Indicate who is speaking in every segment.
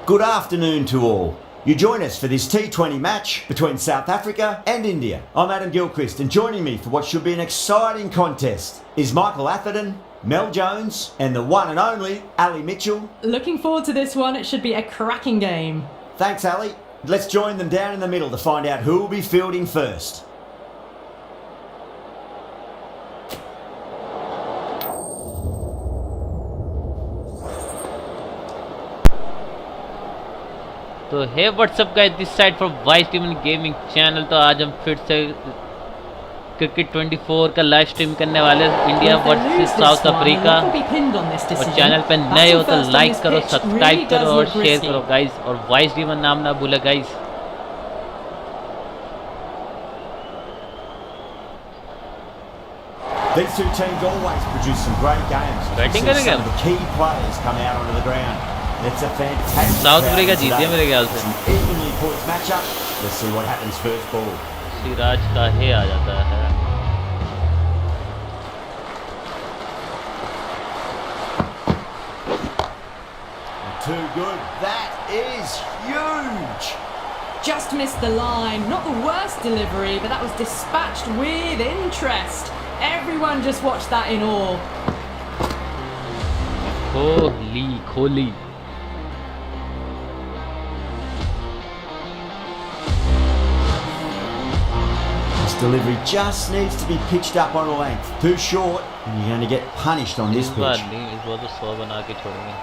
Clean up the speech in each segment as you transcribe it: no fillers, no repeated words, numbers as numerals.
Speaker 1: Good afternoon to all. You join us for this T20 match between South Africa and India. I'm Adam Gilchrist, and joining me for what should be an exciting contest is Michael Atherton, Mel Jones and the one and only Ali Mitchell.
Speaker 2: Looking forward to this one. It should be a cracking game.
Speaker 1: Thanks, Ali. Let's join them down in the middle to find out who will be fielding first.
Speaker 3: तो है WhatsApp guys, this side for vice team gaming channel. तो आज हम फिर से cricket 24 का live stream करने वाले इंडिया वर्सेस साउथ अफ्रीका। और चैनल पे नए हो तो लाइक करो, सब्सक्राइब करो और शेयर करो गाइस, और वाइस टीम नाम ना भूले guys.
Speaker 1: These two teams always produce some great games.
Speaker 3: Batting करेंगे
Speaker 1: some of the key players come out onto the ground. It's a fantastic.
Speaker 3: South Africa जीती है मेरे ख्याल से।
Speaker 1: Evenly poised matchup. Let's see what happens first ball.
Speaker 3: Siraj का है आ जाता है।
Speaker 1: Too good. That is huge.
Speaker 2: Just missed the line. Not the worst delivery, but that was dispatched with interest. Everyone just watched that in awe.
Speaker 3: Kohli.
Speaker 1: Delivery just needs to be pitched up on a length. Too short, and you're going to get punished on this pitch.
Speaker 3: इस बार तो 100 बना के छोड़ेंगे।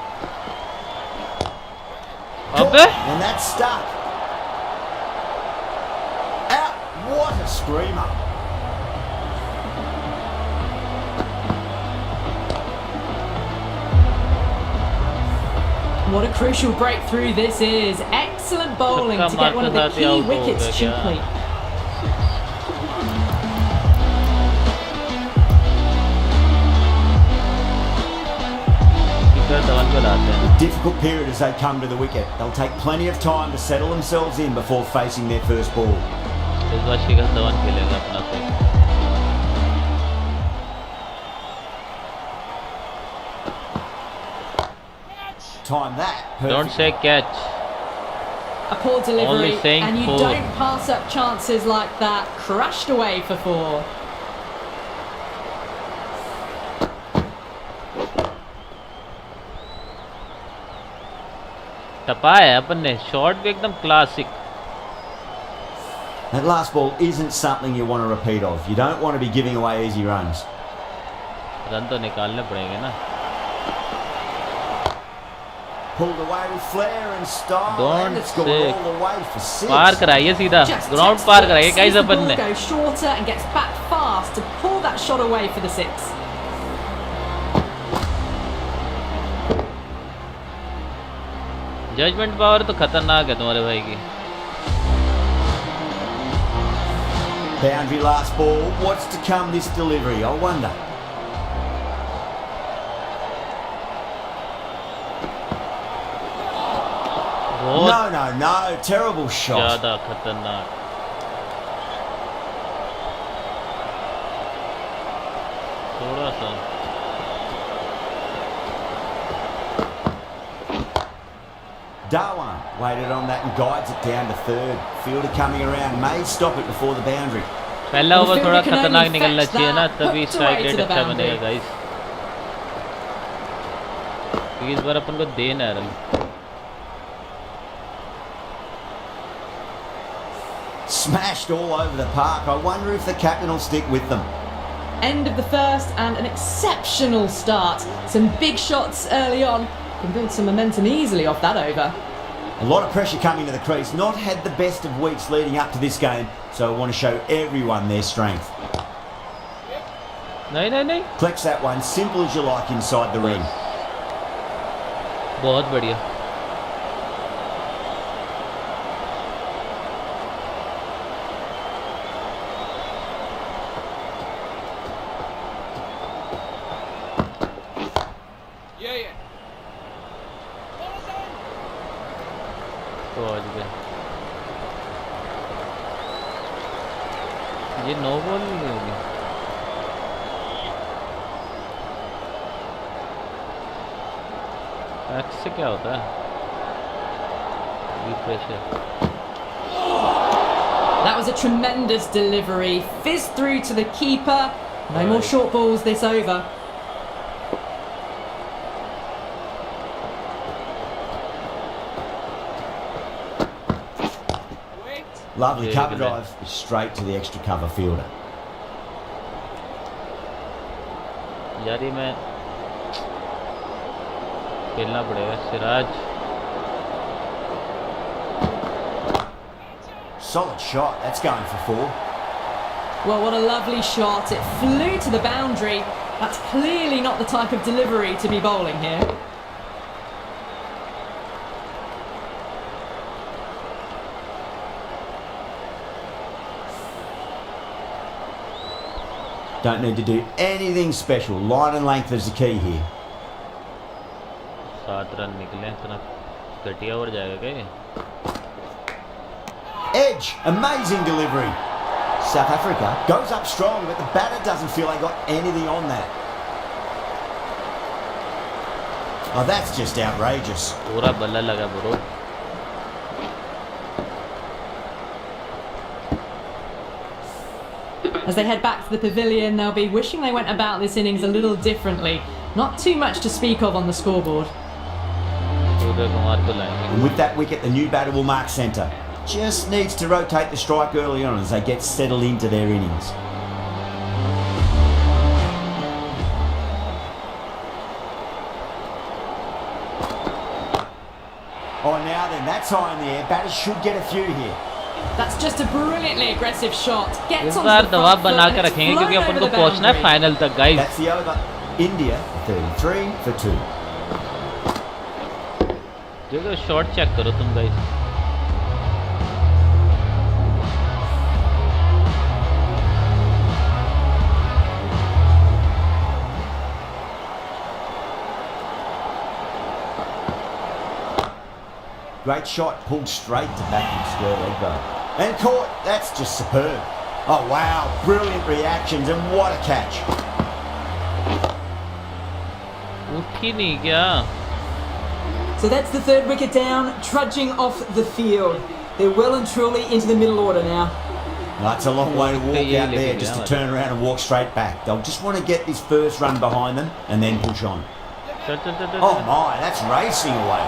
Speaker 1: And that's stuck. Out! What a screamer!
Speaker 2: What a crucial breakthrough this is. Excellent bowling to get one of the key wickets cheaply.
Speaker 1: A difficult period as they come to the wicket. They'll take plenty of time to settle themselves in before facing their first ball.
Speaker 3: इस बार शिखर धवन खेलेगा अपना से।
Speaker 1: Time that. Perfect.
Speaker 3: Don't say catch.
Speaker 2: A poor delivery,
Speaker 3: Only saying
Speaker 2: and you
Speaker 3: four.
Speaker 2: don't pass up chances like that. Crashed away for 4.
Speaker 3: टपा है अपन ने, shot भी एकदम classic.
Speaker 1: That last ball isn't something you want to repeat of. You don't want to be giving away easy runs.
Speaker 3: Run तो निकालने पड़ेंगे ना।
Speaker 1: Pulled away with flair and style.
Speaker 3: Don't
Speaker 1: and it's gone
Speaker 3: say.
Speaker 1: all the way for 6.
Speaker 3: पार कराइए सीधा, ground पार कराइए guys अपन ने।
Speaker 2: Goes shorter and gets back fast to pull that shot away for the 6.
Speaker 3: Judgement power तो खतरनाक है तुम्हारे भाई की।
Speaker 1: Boundary last ball. What's to come this delivery? I wonder. No. Terrible shot.
Speaker 3: ज़्यादा खतरनाक। थोड़ा सा।
Speaker 1: Darwan waited on that and guides it down to third. Fielder coming around may stop it before the boundary.
Speaker 3: पहला over थोड़ा खतरनाक निकलना चाहिए ना, तभी स्ट्राइक रेट अच्छा बनेगा गाइस। इस बार अपन को देना है run.
Speaker 1: Smashed all over the park. I wonder if the captain will stick with them.
Speaker 2: End of the first and an exceptional start. Some big shots early on. Can build some momentum easily off that over.
Speaker 1: A lot of pressure coming to the crease. Not had the best of weeks leading up to this game, so I want to show everyone their strength.
Speaker 3: नहीं।
Speaker 1: Flex that one, simple as you like inside the ring.
Speaker 3: बहुत बढ़िया। ये no ball नहीं होगी। X से क्या होता है? pressure.
Speaker 2: That was a tremendous delivery. Fizzed through to the keeper. No more short balls this over.
Speaker 1: Lovely cover drive, straight to the extra cover fielder.
Speaker 3: यार ये मैं खेलना पड़ेगा Siraj.
Speaker 1: Solid shot, that's going for 4.
Speaker 2: Well, what a lovely shot. It flew to the boundary. That's clearly not the type of delivery to be bowling here.
Speaker 1: Don't need to do anything special. Line and length is the key here.
Speaker 3: 7 run निकले इतना घटिया over जाएगा क्या ये?
Speaker 1: Edge, amazing delivery. South Africa goes up strong, but the batter doesn't feel they got anything on that. Oh, that's just outrageous.
Speaker 3: पूरा बल्ला लगा bro.
Speaker 2: As they head back to the pavilion, they'll be wishing they went about this innings a little differently. Not too much to speak of on the scoreboard.
Speaker 1: And with that wicket, the new batter will mark centre. Just needs to rotate the strike early on as they get settled into their innings. Oh, now then, that's high in the air. Batters should get a few here.
Speaker 2: That's just a brilliantly aggressive shot. Gets
Speaker 3: इस
Speaker 2: onto
Speaker 3: bar
Speaker 2: the
Speaker 3: दबाव
Speaker 2: front foot
Speaker 3: बना
Speaker 2: and
Speaker 3: के
Speaker 2: it's
Speaker 3: रखेंगे
Speaker 2: flown
Speaker 3: क्योंकि अपन
Speaker 2: over
Speaker 3: को
Speaker 2: the
Speaker 3: पहुंचना है
Speaker 2: boundary.
Speaker 3: Final तक guys.
Speaker 1: That's the over. India 33 for 2.
Speaker 3: देखो शॉट चेक करो तुम guys.
Speaker 1: Great shot, pulled straight to back in square leg though. And caught, that's just superb. Oh wow, brilliant reactions and what a catch.
Speaker 3: उठ ही नहीं क्या?
Speaker 4: So that's the third wicket down, trudging off the field. They're well and truly into the middle order now.
Speaker 1: That's a long way to walk out there just to turn around and walk straight back. They'll just want to get this first run behind them and then push on. Oh my, that's racing away.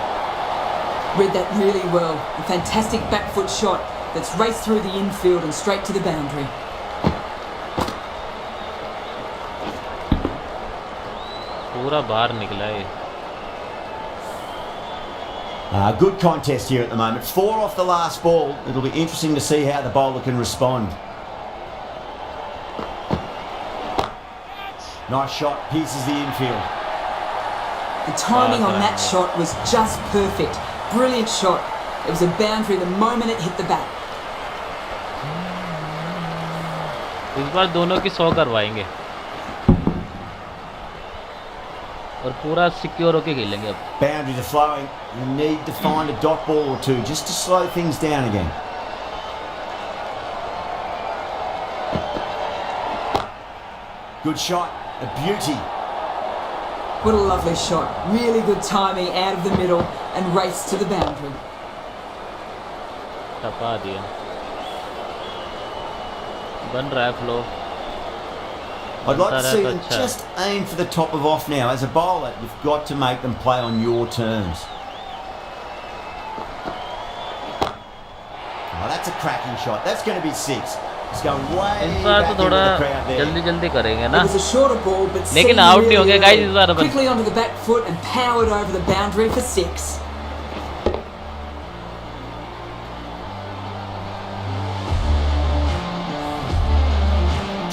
Speaker 4: Read that really well. A fantastic back foot shot that's raced through the infield and straight to the boundary.
Speaker 3: पूरा बाहर निकला है.
Speaker 1: Good contest here at the moment. 4 off the last ball. It'll be interesting to see how the bowler can respond. Nice shot, pierces the infield.
Speaker 4: The timing on that shot was just perfect. Brilliant shot. It was a boundary the moment it hit the bat.
Speaker 3: इस बार दोनों की 100 करवाएंगे और पूरा secure होके खेलेंगे अब.
Speaker 1: Boundaries are flowing. You need to find a dot ball or two just to slow things down again. Good shot, a beauty.
Speaker 4: What a lovely shot. Really good timing out of the middle and race to the boundary.
Speaker 3: टपा दिया. बन रहा है flow.
Speaker 1: I'd like to see them just aim for the top of off now. As a bowler, you've got to make them play on your terms. Oh, that's a cracking shot. That's going to be 6. It's going way
Speaker 3: इस बार
Speaker 1: back
Speaker 3: तो
Speaker 1: into
Speaker 3: थोड़ा
Speaker 1: the crowd there.
Speaker 3: जल्दी जल्दी करेंगे
Speaker 4: It
Speaker 3: ना.
Speaker 4: was a shorter ball, but
Speaker 3: लेकिन
Speaker 4: seen
Speaker 3: out नहीं
Speaker 4: really
Speaker 3: होंगे guys
Speaker 4: early.
Speaker 3: इस बार अपन.
Speaker 4: Quickly onto the back foot and powered over the boundary for 6.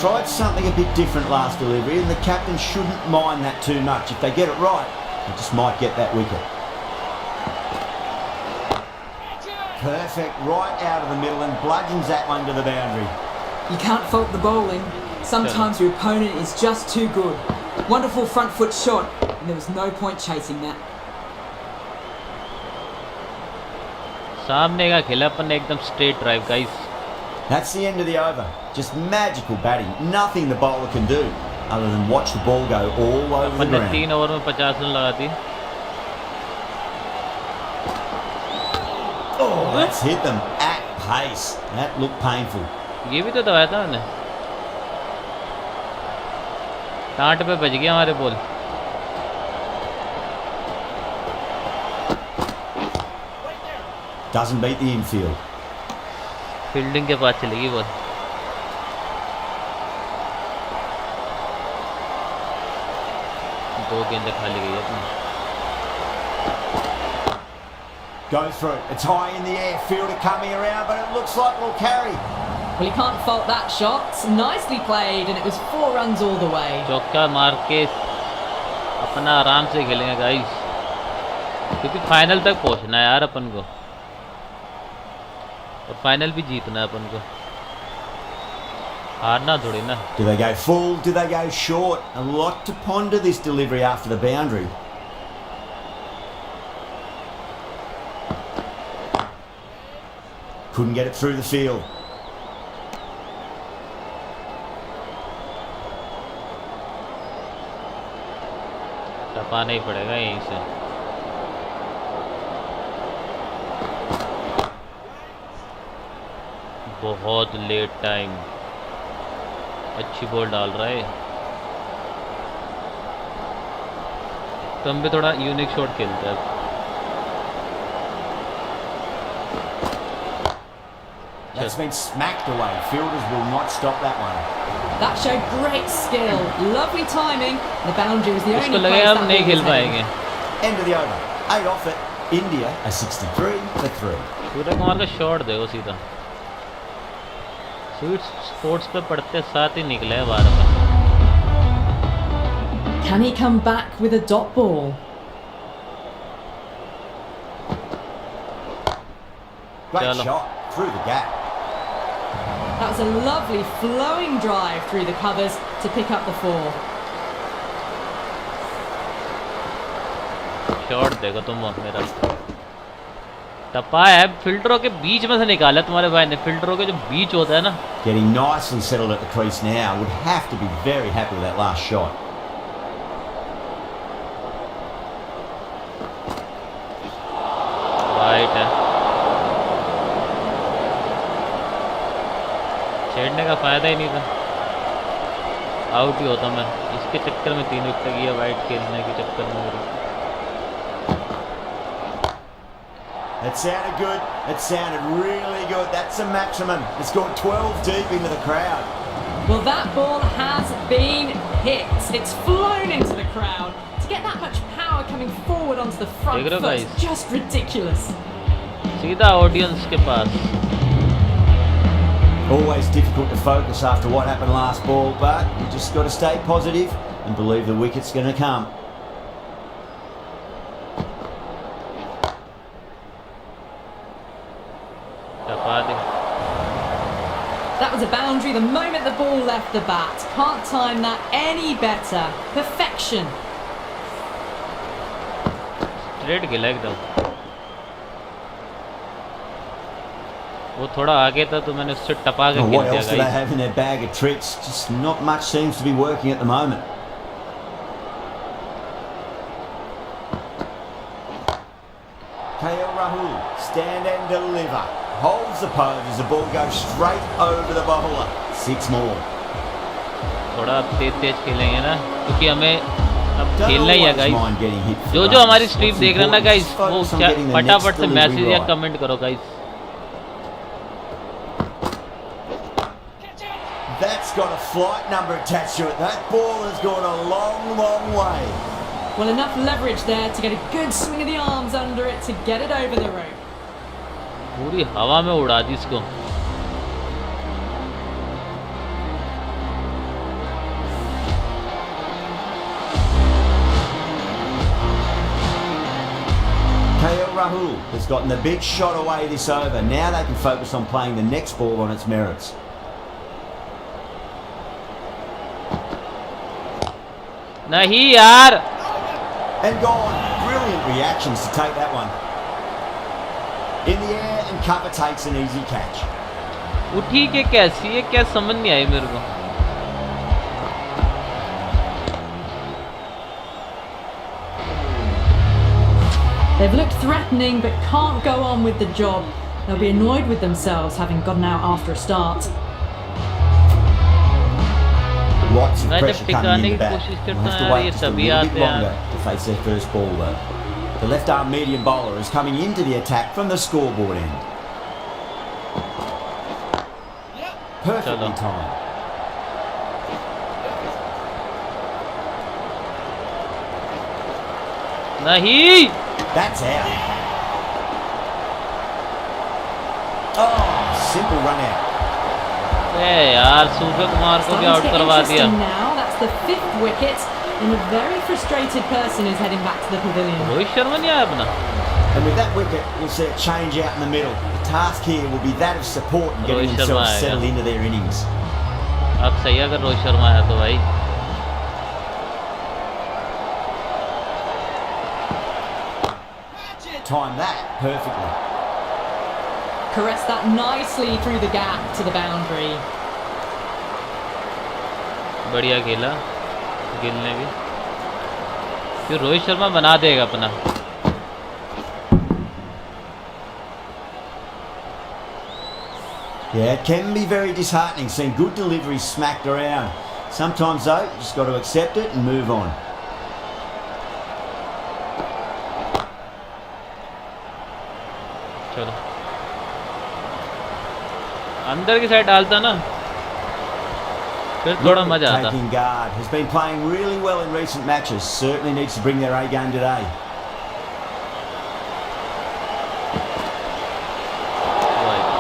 Speaker 1: Tried something a bit different last delivery, and the captain shouldn't mind that too much. If they get it right, they just might get that wicket. Perfect, right out of the middle and bludgeons that one to the boundary.
Speaker 4: You can't fault the bowling. Sometimes your opponent is just too good. Wonderful front foot shot, and there was no point chasing that.
Speaker 3: सामने का खेला अपन ने एकदम straight drive guys.
Speaker 1: That's the end of the over. Just magical batting. Nothing the bowler can do other than watch the ball go all over the
Speaker 3: अपन ने
Speaker 1: ground.
Speaker 3: 3 over में 50 run लगा दी.
Speaker 1: Oh, that's hit them at pace. That looked painful.
Speaker 3: ये भी तो दबाया था मैंने. टाट पे बज गया हमारे ball.
Speaker 1: Doesn't beat the infield.
Speaker 3: Fielding के पास चलेगी बॉल. दो गेंदें खाली गई अपनी.
Speaker 1: Goes through. It's high in the air. Fielder coming around, but it looks like we'll carry.
Speaker 2: Well, you can't fault that shot. Nicely played, and it was 4 runs all the way.
Speaker 3: चौका मार के अपना आराम से खेलेंगे guys, क्योंकि final तक पहुंचना है यार अपन को, और फाइनल भी जीतना है अपन को, हारना थोड़ी ना.
Speaker 1: Do they go full? Do they go short? A lot to ponder this delivery after the boundary. Couldn't get it through the field.
Speaker 3: टपाना ही पड़ेगा यहीं से. बहुत लेट टाइम. अच्छी बॉल डाल रहा है. तो हम भी थोड़ा यूनिक शॉट खेलते हैं.
Speaker 1: That's been smacked away. Fielders will not stop that one.
Speaker 2: That showed great skill. Lovely timing. The boundary was the
Speaker 3: इसको
Speaker 2: only
Speaker 3: लगे
Speaker 2: place
Speaker 3: हम
Speaker 2: that
Speaker 3: नहीं
Speaker 2: ball
Speaker 3: खेल
Speaker 2: was
Speaker 3: पाएंगे.
Speaker 2: heading.
Speaker 1: End of the over. 8 off it. India a 63 for 3.
Speaker 3: Surya Kumar का shot देखो सीधा. Sweet sports पे पढ़ते साथ ही निकले हैं बार बार.
Speaker 2: Can he come back with a dot ball?
Speaker 1: Great
Speaker 3: Chalo.
Speaker 1: shot through the gap.
Speaker 2: That was a lovely flowing drive through the covers to pick up the 4.
Speaker 3: Shot देखो तुम मेरा. टपा है, फिल्टरों के बीच में से निकाला तुम्हारे भाई ने. फिल्टरों के जो बीच होता है ना.
Speaker 1: Getting nicely settled at the crease now. Would have to be very happy with that last shot.
Speaker 3: Right है. छेड़ने का फायदा ही नहीं था. आउट ही होता मैं. इसके चक्कर में 3 विकेट गया वाइट खेलने के चक्कर में मेरे.
Speaker 1: It sounded good. It sounded really good. That's a maximum. It's gone 12 deep into the crowd.
Speaker 2: Well, that ball has been hit. It's flown into the crowd. To get that much power coming forward onto the front
Speaker 3: देख रहे हो
Speaker 2: foot
Speaker 3: guys?
Speaker 2: is just ridiculous.
Speaker 3: सीधा audience के पास.
Speaker 1: Always difficult to focus after what happened last ball, but you just got to stay positive and believe the wicket's going to come.
Speaker 3: टपा दे.
Speaker 2: That was a boundary the moment the ball left the bat. Can't time that any better. Perfection.
Speaker 3: Straight खेला एकदम. वो थोड़ा आगे था तो मैंने उससे टपा के
Speaker 1: Well,
Speaker 3: खेल
Speaker 1: what
Speaker 3: दिया
Speaker 1: else do they
Speaker 3: guys.
Speaker 1: have in their bag of tricks? Just not much seems to be working at the moment. KL Rahul, stand and deliver. Holds the pose as the ball goes straight over the bowler. 6 more.
Speaker 3: थोड़ा अब तेज खेलेंगे ना, क्योंकि हमें अब
Speaker 1: Don't
Speaker 3: खेलना ही है
Speaker 1: always
Speaker 3: guys.
Speaker 1: mind getting hit for
Speaker 3: जो
Speaker 1: runs.
Speaker 3: हमारी स्ट्रीम
Speaker 1: What's
Speaker 3: देख रहे हैं ना
Speaker 1: important
Speaker 3: गाइस,
Speaker 1: is
Speaker 3: वो
Speaker 1: focus on getting the
Speaker 3: फटाफट
Speaker 1: next
Speaker 3: से मैसेज
Speaker 1: delivery
Speaker 3: या
Speaker 1: right.
Speaker 3: कमेंट करो guys.
Speaker 1: That's got a flight number attached to it. That ball has gone a long, long way.
Speaker 2: Well, enough leverage there to get a good swing of the arms under it to get it over the rope.
Speaker 3: पूरी हवा में उड़ा दी इसको.
Speaker 1: KL Rahul has gotten the big shot away this over. Now they can focus on playing the next ball on its merits.
Speaker 3: नहीं यार.
Speaker 1: And gone. Brilliant reactions to take that one. In the air and cover takes an easy catch.
Speaker 3: उठी के कैसी है, क्या समझ नहीं आई मेरे को.
Speaker 2: They've looked threatening but can't go on with the job. They'll be annoyed with themselves having gotten out after a start.
Speaker 1: Lots of
Speaker 3: मैं जब
Speaker 1: pressure coming
Speaker 3: टिकाने
Speaker 1: in
Speaker 3: की
Speaker 1: the back.
Speaker 3: कोशिश
Speaker 1: We'll
Speaker 3: करता
Speaker 1: have
Speaker 3: हूँ
Speaker 1: to
Speaker 3: यार
Speaker 1: wait
Speaker 3: ये
Speaker 1: just a
Speaker 3: तभी
Speaker 1: little bit
Speaker 3: आते हैं
Speaker 1: longer
Speaker 3: यार.
Speaker 1: to face their first ball though. The left arm medium bowler is coming into the attack from the scoreboard end. Perfectly
Speaker 3: Chalo.
Speaker 1: timed.
Speaker 3: नहीं.
Speaker 1: That's out. Oh, simple run out.
Speaker 3: ए यार सूर्य कुमार को भी
Speaker 2: Starting
Speaker 3: out
Speaker 2: to get
Speaker 3: करवा दिया.
Speaker 2: interesting now. That's the 5th wicket, and a very frustrated person is heading back to the pavilion.
Speaker 3: Rohit Sharma नहीं आया अपना.
Speaker 1: And with that wicket, we'll see a change out in the middle. The task here will be that of support and getting
Speaker 3: Rohit Sharma
Speaker 1: themselves
Speaker 3: आएगा.
Speaker 1: settled into their innings.
Speaker 3: अब सही है अगर रोहित शर्मा आया तो भाई.
Speaker 1: Time that perfectly.
Speaker 2: Caressed that nicely through the gap to the boundary.
Speaker 3: बढ़िया खेला गिल ने भी. फिर रोहित शर्मा बना देगा अपना.
Speaker 1: Yeah, it can be very disheartening seeing good deliveries smacked around. Sometimes though, you just got to accept it and move on.
Speaker 3: चलो अंदर की साइड डालता ना फिर थोड़ा मजा आता.
Speaker 1: Taking guard has been playing really well in recent matches. Certainly needs to bring their A game today.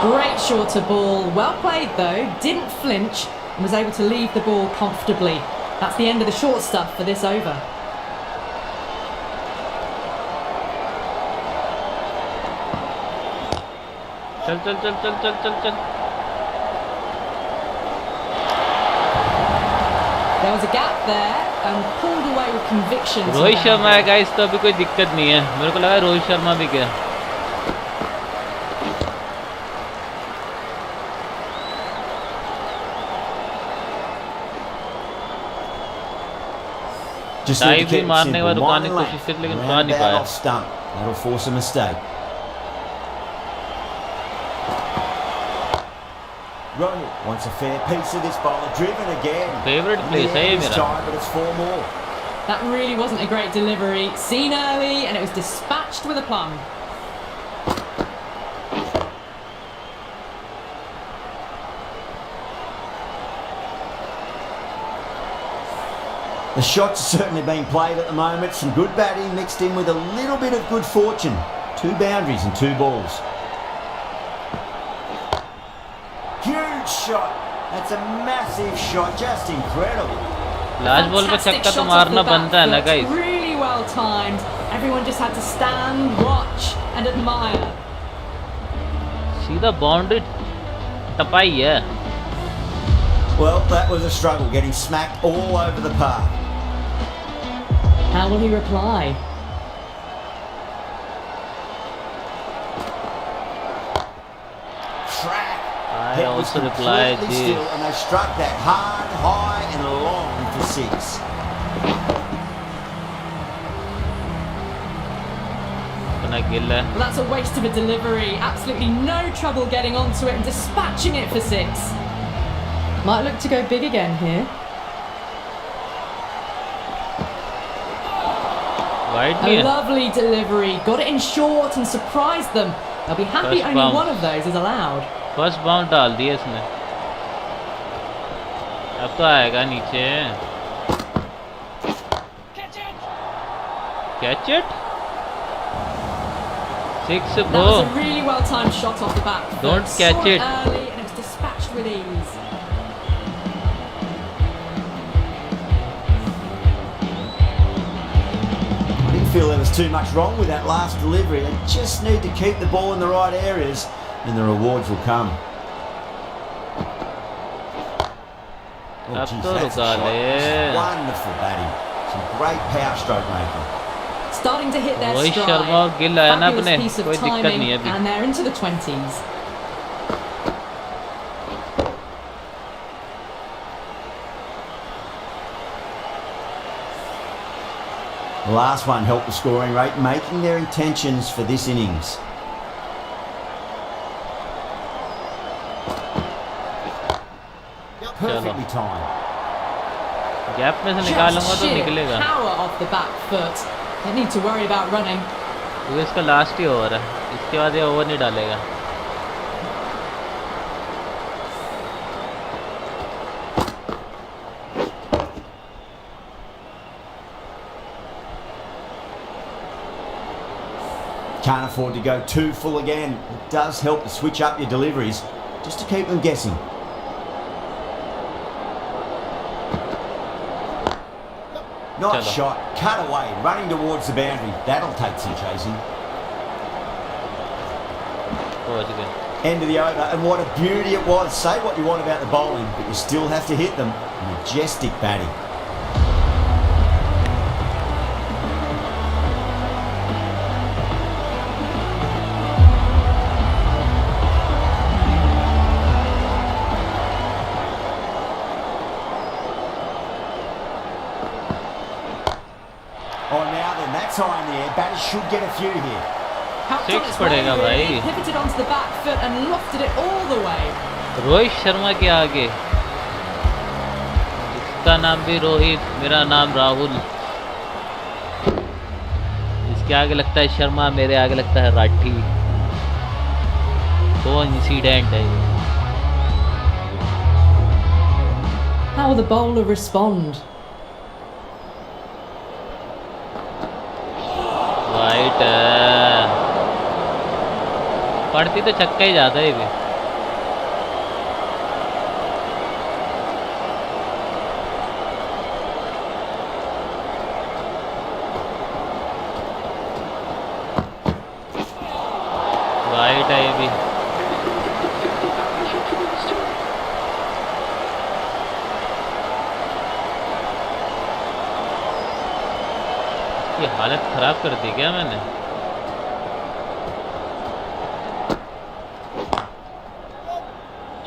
Speaker 2: Great shorter ball. Well played though. Didn't flinch and was able to leave the ball comfortably. That's the end of the short stuff for this over.
Speaker 3: चल चल चल चल चल चल चल.
Speaker 2: There was a gap there and pulled away with conviction. to
Speaker 3: Rohit
Speaker 2: the
Speaker 3: Sharma है
Speaker 2: boundary.
Speaker 3: Guys तो अभी कोई दिक्कत नहीं है. मेरे को लगा रोहित शर्मा भी गया.
Speaker 1: Just
Speaker 3: Dive
Speaker 1: need to
Speaker 3: भी
Speaker 1: keep it
Speaker 3: मारने के बाद
Speaker 1: simple.
Speaker 3: रुकाने की
Speaker 1: Line
Speaker 3: कोशिश
Speaker 1: length,
Speaker 3: की लेकिन पा
Speaker 1: round
Speaker 3: नहीं
Speaker 1: about
Speaker 3: पाया.
Speaker 1: off stump. That'll force a mistake. Ronald wants a fair piece of this bowler. Driven again.
Speaker 3: Favourite place है ये
Speaker 1: This
Speaker 3: मेरा.
Speaker 1: time, but it's 4 more.
Speaker 2: That really wasn't a great delivery. Seen early and it was dispatched with a plum.
Speaker 1: The shots are certainly being played at the moment. Some good batting mixed in with a little bit of good fortune. 2 boundaries and 2 balls. Huge shot. That's a massive shot. Just incredible.
Speaker 3: Last ball पे
Speaker 2: Fantastic
Speaker 3: छक्का तो
Speaker 2: shot
Speaker 3: मारना
Speaker 2: off the
Speaker 3: बनता है ना
Speaker 2: back foot.
Speaker 3: Guys.
Speaker 2: Really well timed. Everyone just had to stand, watch and admire.
Speaker 3: सीधा boundary टपाई है.
Speaker 1: Well, that was a struggle, getting smacked all over the park.
Speaker 2: How will he reply?
Speaker 1: Track.
Speaker 3: I
Speaker 1: Head was
Speaker 3: also replied
Speaker 1: completely
Speaker 3: this.
Speaker 1: still, and they struck that hard, high, and long for 6.
Speaker 3: अपना गिल है.
Speaker 2: Well, that's a waste of a delivery. Absolutely no trouble getting onto it and dispatching it for 6. Might look to go big again here.
Speaker 3: Wide
Speaker 2: A
Speaker 3: नहीं है.
Speaker 2: lovely delivery. Got it in short and surprised them. They'll be happy
Speaker 3: First
Speaker 2: only
Speaker 3: bounce.
Speaker 2: one of those is allowed.
Speaker 3: First bound डाल दिया इसने. अब तो आएगा नीचे. Catch it. 6
Speaker 2: That
Speaker 3: bro.
Speaker 2: was a really well timed shot off the back. foot.
Speaker 3: Don't catch
Speaker 2: Saw
Speaker 3: it.
Speaker 2: early and it was dispatched with ease.
Speaker 1: I didn't feel there was too much wrong with that last delivery. They just need to keep the ball in the right areas and the rewards will come. Oh,
Speaker 3: अब
Speaker 1: geez,
Speaker 3: तो
Speaker 1: that's a
Speaker 3: रुका
Speaker 1: shot.
Speaker 3: ले.
Speaker 1: Wonderful batting. Some great power stroke making.
Speaker 2: Starting to hit their
Speaker 3: Rohit
Speaker 2: stride.
Speaker 3: Sharma और गिल आया ना
Speaker 2: Fabulous
Speaker 3: अपने.
Speaker 2: piece of
Speaker 3: कोई दिक्कत
Speaker 2: timing,
Speaker 3: नहीं है अभी.
Speaker 2: and they're into the 20s.
Speaker 1: The last one helped the scoring rate, making their intentions for this innings. Perfectly timed.
Speaker 3: Gap में से निकालूंगा
Speaker 2: Just
Speaker 3: तो
Speaker 2: sheer
Speaker 3: निकलेगा,
Speaker 2: power off the back foot. Don't need to worry about running.
Speaker 3: क्योंकि इसका last ही over है, इसके बाद ये ओवर नहीं डालेगा।
Speaker 1: Can't afford to go too full again. It does help to switch up your deliveries just to keep them guessing. Nice shot, cut away, running towards the boundary. That'll take some chasing.
Speaker 3: पहुंच गए।
Speaker 1: End of the over, and what a beauty it was. Say what you want about the bowling, but you still have to hit them. Majestic batting. Oh, now then, that's high in the air. Batters should get a few here.
Speaker 2: Helped on
Speaker 3: Six
Speaker 2: its
Speaker 3: पड़ेगा
Speaker 2: way, really.
Speaker 3: भाई।
Speaker 2: Pivoted onto the back foot and lofted it all the way.
Speaker 3: Rohit Sharma के आगे, इसका नाम भी रोहित, मेरा नाम राहुल। इसके आगे लगता है शर्मा, मेरे आगे लगता है राठी। तो इंसिडेंट है ये।
Speaker 2: How will the bowler respond?
Speaker 3: White पड़ती तो छक्का ही जाता है ये भी। वाइट है ये भी। ये हालत खराब कर दी क्या मैंने?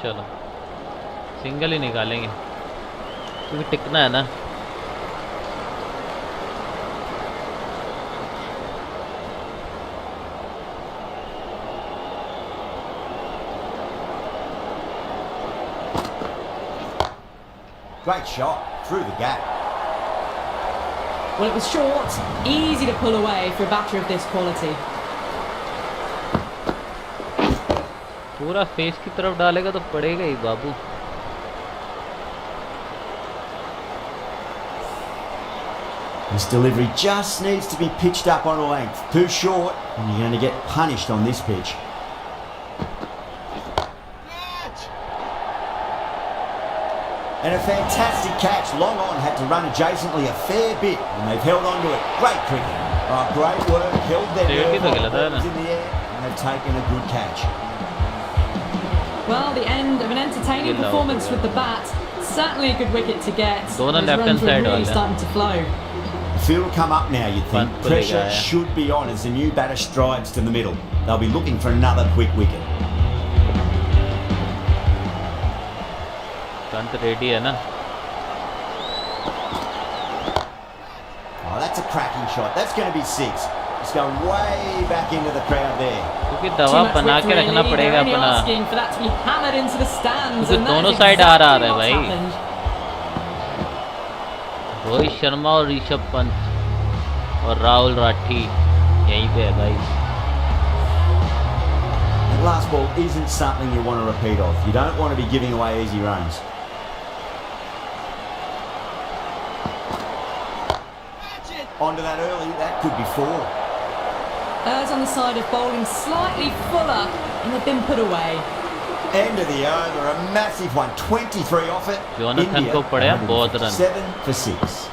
Speaker 3: चलो सिंगल ही निकालेंगे क्योंकि टिकना है ना।
Speaker 1: Great shot, through the gap.
Speaker 2: Well, it was short, easy to pull away for a batter of this quality.
Speaker 3: पूरा फेस की तरफ डालेगा तो पड़ेगा ही बाबू।
Speaker 1: This delivery just needs to be pitched up on a length. Too short, and you're going to get punished on this pitch. And a fantastic catch. Long on had to run adjacently a fair bit, and they've held on to it. Great cricket. Oh, great work. Held their nerve while the ball was in the air, and they've taken a good catch.
Speaker 2: Well, the end of an entertaining performance with the bat. Certainly a good wicket to get.
Speaker 3: दोनों
Speaker 2: Those
Speaker 3: left hand
Speaker 2: runs were
Speaker 3: side
Speaker 2: really
Speaker 3: वाले।
Speaker 2: starting to flow.
Speaker 1: The field will come up now, you'd think.
Speaker 3: Bunt को
Speaker 1: Pressure
Speaker 3: लेके आया।
Speaker 1: should be on as the new batter strides to the middle. They'll be looking for another quick wicket.
Speaker 3: Pant ready है ना?
Speaker 1: Oh, that's a cracking shot. That's going to be 6. It's going way back into the crowd there.
Speaker 3: क्योंकि
Speaker 2: Too
Speaker 3: दवा
Speaker 2: much
Speaker 3: बना
Speaker 2: width,
Speaker 3: के रखना
Speaker 2: really.
Speaker 3: पड़ेगा
Speaker 2: They're only
Speaker 3: अपना।
Speaker 2: asking for that to be hammered into the stands,
Speaker 3: क्योंकि
Speaker 2: and that
Speaker 3: दोनों
Speaker 2: is
Speaker 3: side uh
Speaker 2: exactly
Speaker 3: रहा है
Speaker 2: what's
Speaker 3: भाई।
Speaker 2: happened.
Speaker 3: रोहित शर्मा और ऋषभ पंत और राहुल राठी यहीं पे है भाई।
Speaker 1: That last ball isn't something you want to repeat of. You don't want to be giving away easy runs. Onto that early, that could be 4.
Speaker 2: Errs on the side of bowling slightly fuller, and they've been put away.
Speaker 1: End of the over, a massive one. 23 off it.
Speaker 3: Jonathan को पड़े बहुत run.
Speaker 1: 7 for 6.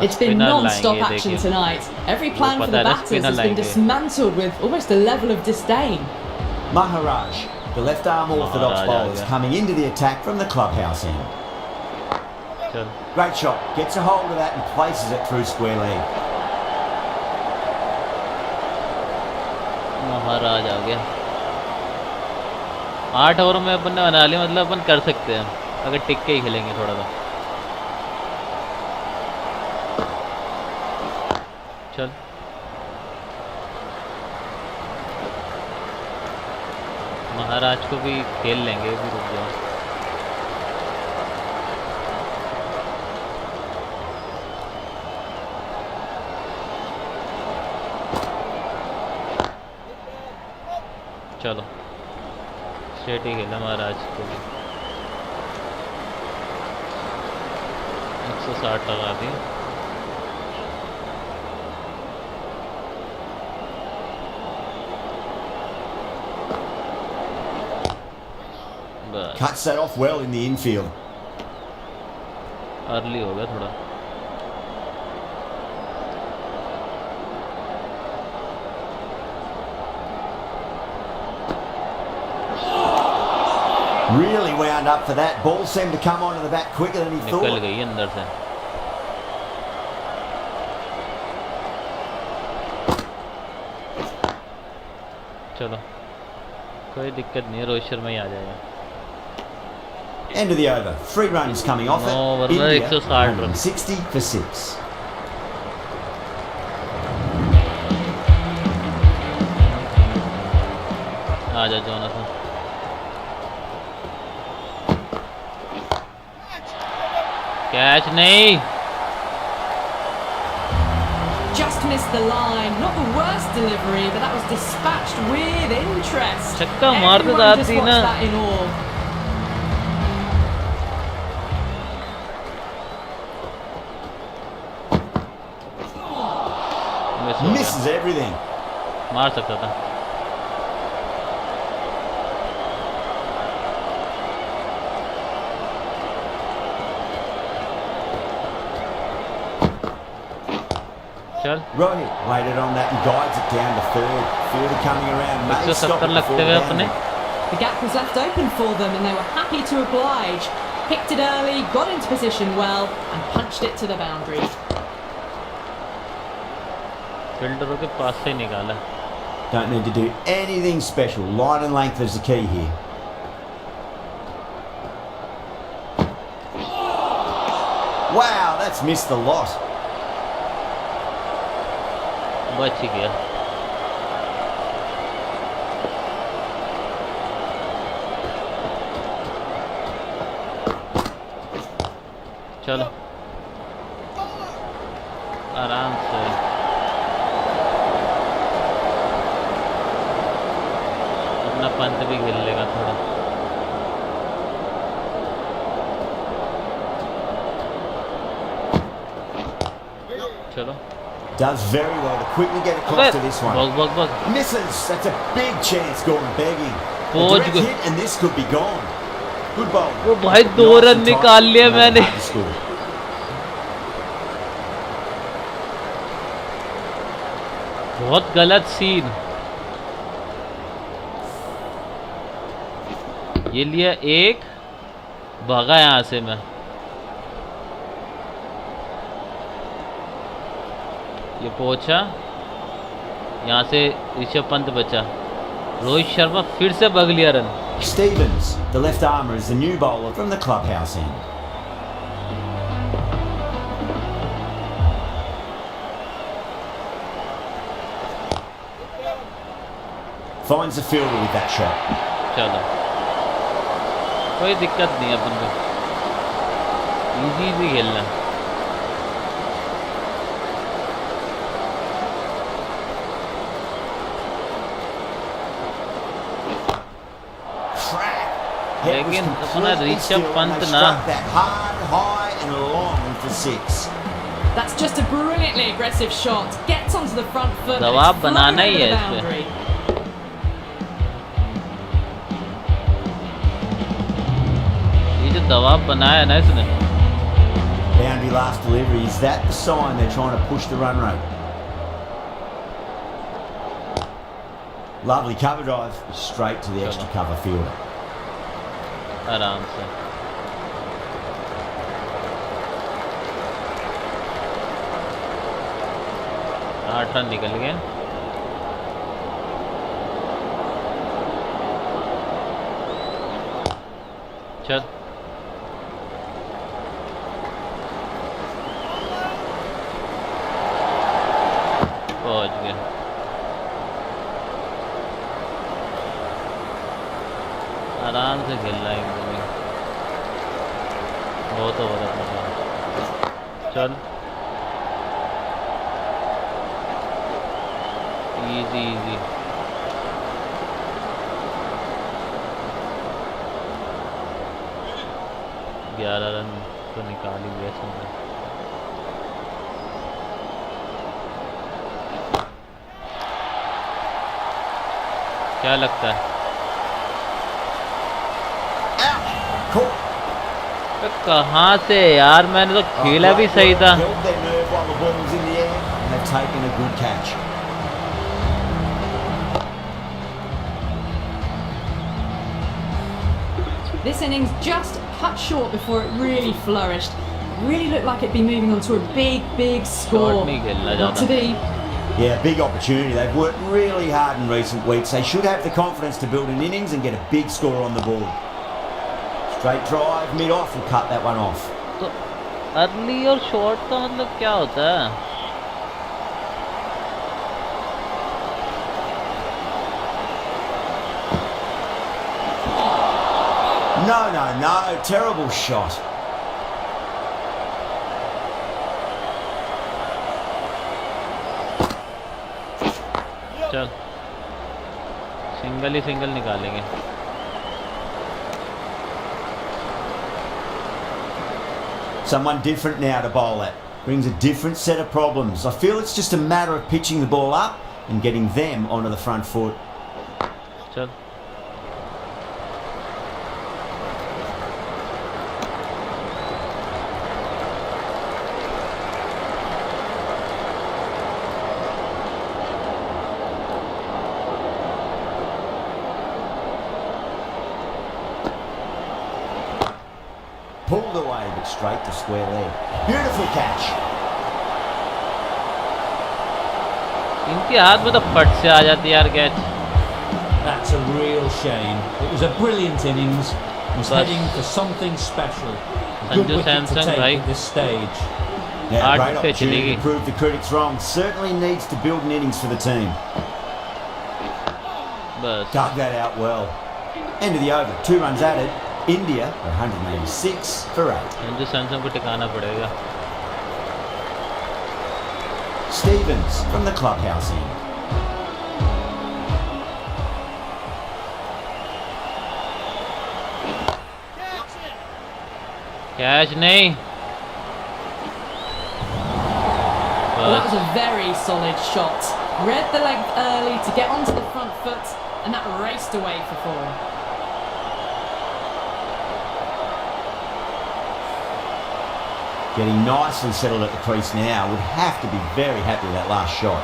Speaker 2: It's been
Speaker 3: Spinner
Speaker 2: non-stop
Speaker 3: लाएंगे,
Speaker 2: action
Speaker 3: देखिए।
Speaker 2: tonight. Every plan for
Speaker 3: पता
Speaker 2: the
Speaker 3: है ना,
Speaker 2: batters
Speaker 3: spinner
Speaker 2: has been
Speaker 3: लाएंगे।
Speaker 2: dismantled with almost a level of disdain.
Speaker 1: Maharaj, the left arm orthodox
Speaker 3: Maharaj uh
Speaker 1: bowlers
Speaker 3: गया।
Speaker 1: coming into the attack from the clubhouse end.
Speaker 3: चल
Speaker 1: Great shot. Gets a hold of that and places it through square leg.
Speaker 3: महाराज आ गया। 8 over में अपन ने बना लिया, मतलब अपन कर सकते हैं अगर टिक के ही खेलेंगे थोड़ा सा। चल महाराज को भी खेल लेंगे, भी रुक जाओ। चलो स्ट्रेट ही खेला महाराज को भी। 160 लगा दी।
Speaker 1: Cuts that off well in the infield.
Speaker 3: Early हो गया थोड़ा।
Speaker 1: Really wound up for that. Ball seemed to come onto the bat quicker than he
Speaker 3: निकल
Speaker 1: thought.
Speaker 3: गई अंदर से। चलो कोई दिक्कत नहीं है, रोहित शर्मा ही आ जाएगा।
Speaker 1: End of the over. 3 runs coming off it.
Speaker 3: No, वरना
Speaker 1: India
Speaker 3: 160 रन।
Speaker 1: 60 for 6.
Speaker 3: आ जा जोनाथन। कैच नहीं।
Speaker 2: Just missed the line. Not the worst delivery, but that was dispatched with interest.
Speaker 3: छक्का मारते
Speaker 2: Everyone
Speaker 3: जाती
Speaker 2: just
Speaker 3: ना।
Speaker 2: watched that in awe.
Speaker 3: Miss हो गया।
Speaker 1: Misses everything.
Speaker 3: मार सकता था। चल
Speaker 1: Rohit waited on that and guides it down to third. Fielder coming around. May stop
Speaker 3: 170
Speaker 1: it
Speaker 3: लगते
Speaker 1: before
Speaker 3: हुए
Speaker 1: the
Speaker 3: अपने।
Speaker 1: boundary.
Speaker 2: The gap was left open for them and they were happy to oblige. Picked it early, got into position well and punched it to the boundary.
Speaker 3: फील्डरों के पास से ही निकाला।
Speaker 1: Don't need to do anything special. Line and length is the key here. Wow, that's missed the lot.
Speaker 3: बच ही गया। चलो आराम से। अपना पंत भी खेल लेगा थोड़ा। चलो
Speaker 1: Does very well to quickly get across to this one.
Speaker 3: Bug
Speaker 1: Misses. That's a big chance gone begging. A
Speaker 3: पहुंच
Speaker 1: direct
Speaker 3: गए।
Speaker 1: hit and this could be gone. Good ball.
Speaker 3: वो भाई 2
Speaker 1: Nice
Speaker 3: रन
Speaker 1: and tight.
Speaker 3: निकाल लिए
Speaker 1: Made it
Speaker 3: मैंने।
Speaker 1: hard to score.
Speaker 3: बहुत गलत scene. ये लिया एक, भागा यहाँ से मैं। ये पहुंचा, यहाँ से ऋषभ पंत बचा। रोहित शर्मा फिर से भाग लिया run.
Speaker 1: Stevens, the left armour, is the new bowler from the clubhouse end. Finds the fielder with that shot.
Speaker 3: चलो कोई दिक्कत नहीं है अपन को, इजी खेलना। लेकिन अपना ऋषभ पंत ना।
Speaker 2: That's just a brilliantly aggressive shot. Gets onto the front foot. and
Speaker 3: दबाव
Speaker 2: it's
Speaker 3: banana
Speaker 2: flying
Speaker 3: he
Speaker 2: over
Speaker 3: है
Speaker 2: the
Speaker 3: इस पे।
Speaker 2: boundary.
Speaker 3: ये जो दबाव बनाया ना इसने।
Speaker 1: Boundary last delivery. Is that the sign they're trying to push the run rate? Lovely cover drive. Straight to the extra cover fielder.
Speaker 3: आराम से। आठ रन निकल गए। चल पहुंच गए। आराम से खेल रहा है एकदम। बहुत ओवर अपना। चल इजी इजी। 11 रन तो निकाल ही लिया इसने। क्या लगता है? तो कहाँ से यार, मैंने तो खेला भी सही था।
Speaker 2: This innings just cut short before it really flourished. It really looked like it'd be moving on to a big score. Not to be.
Speaker 1: Yeah, big opportunity. They've worked really hard in recent weeks. They should have the confidence to build an innings and get a big score on the board. Straight drive, mid-off will cut that one off.
Speaker 3: तो early और short का मतलब क्या होता है?
Speaker 1: No, terrible shot.
Speaker 3: चल single ही single निकालेंगे।
Speaker 1: Someone different now to bowl at. Brings a different set of problems. I feel it's just a matter of pitching the ball up and getting them onto the front foot.
Speaker 3: चल
Speaker 1: Pulled away, but straight to square leg. Beautiful catch.
Speaker 3: इनके हाथ में तो फट से आ जाती है यार catch.
Speaker 5: That's a real shame. It was a brilliant innings. Was heading for something special. A good wicket to take at this stage.
Speaker 1: Yeah, great opportunity to prove the critics wrong. Certainly needs to build an innings for the team. Dug that out well. End of the over. 2 runs added. India 186 for 8.
Speaker 3: Sanju Samson को टिकाना पड़ेगा।
Speaker 1: Stevens from the clubhouse end.
Speaker 3: Catch नहीं।
Speaker 2: Well, that was a very solid shot. Read the length early to get onto the front foot, and that raced away for 4.
Speaker 1: Getting nicely settled at the crease now. Would have to be very happy with that last shot.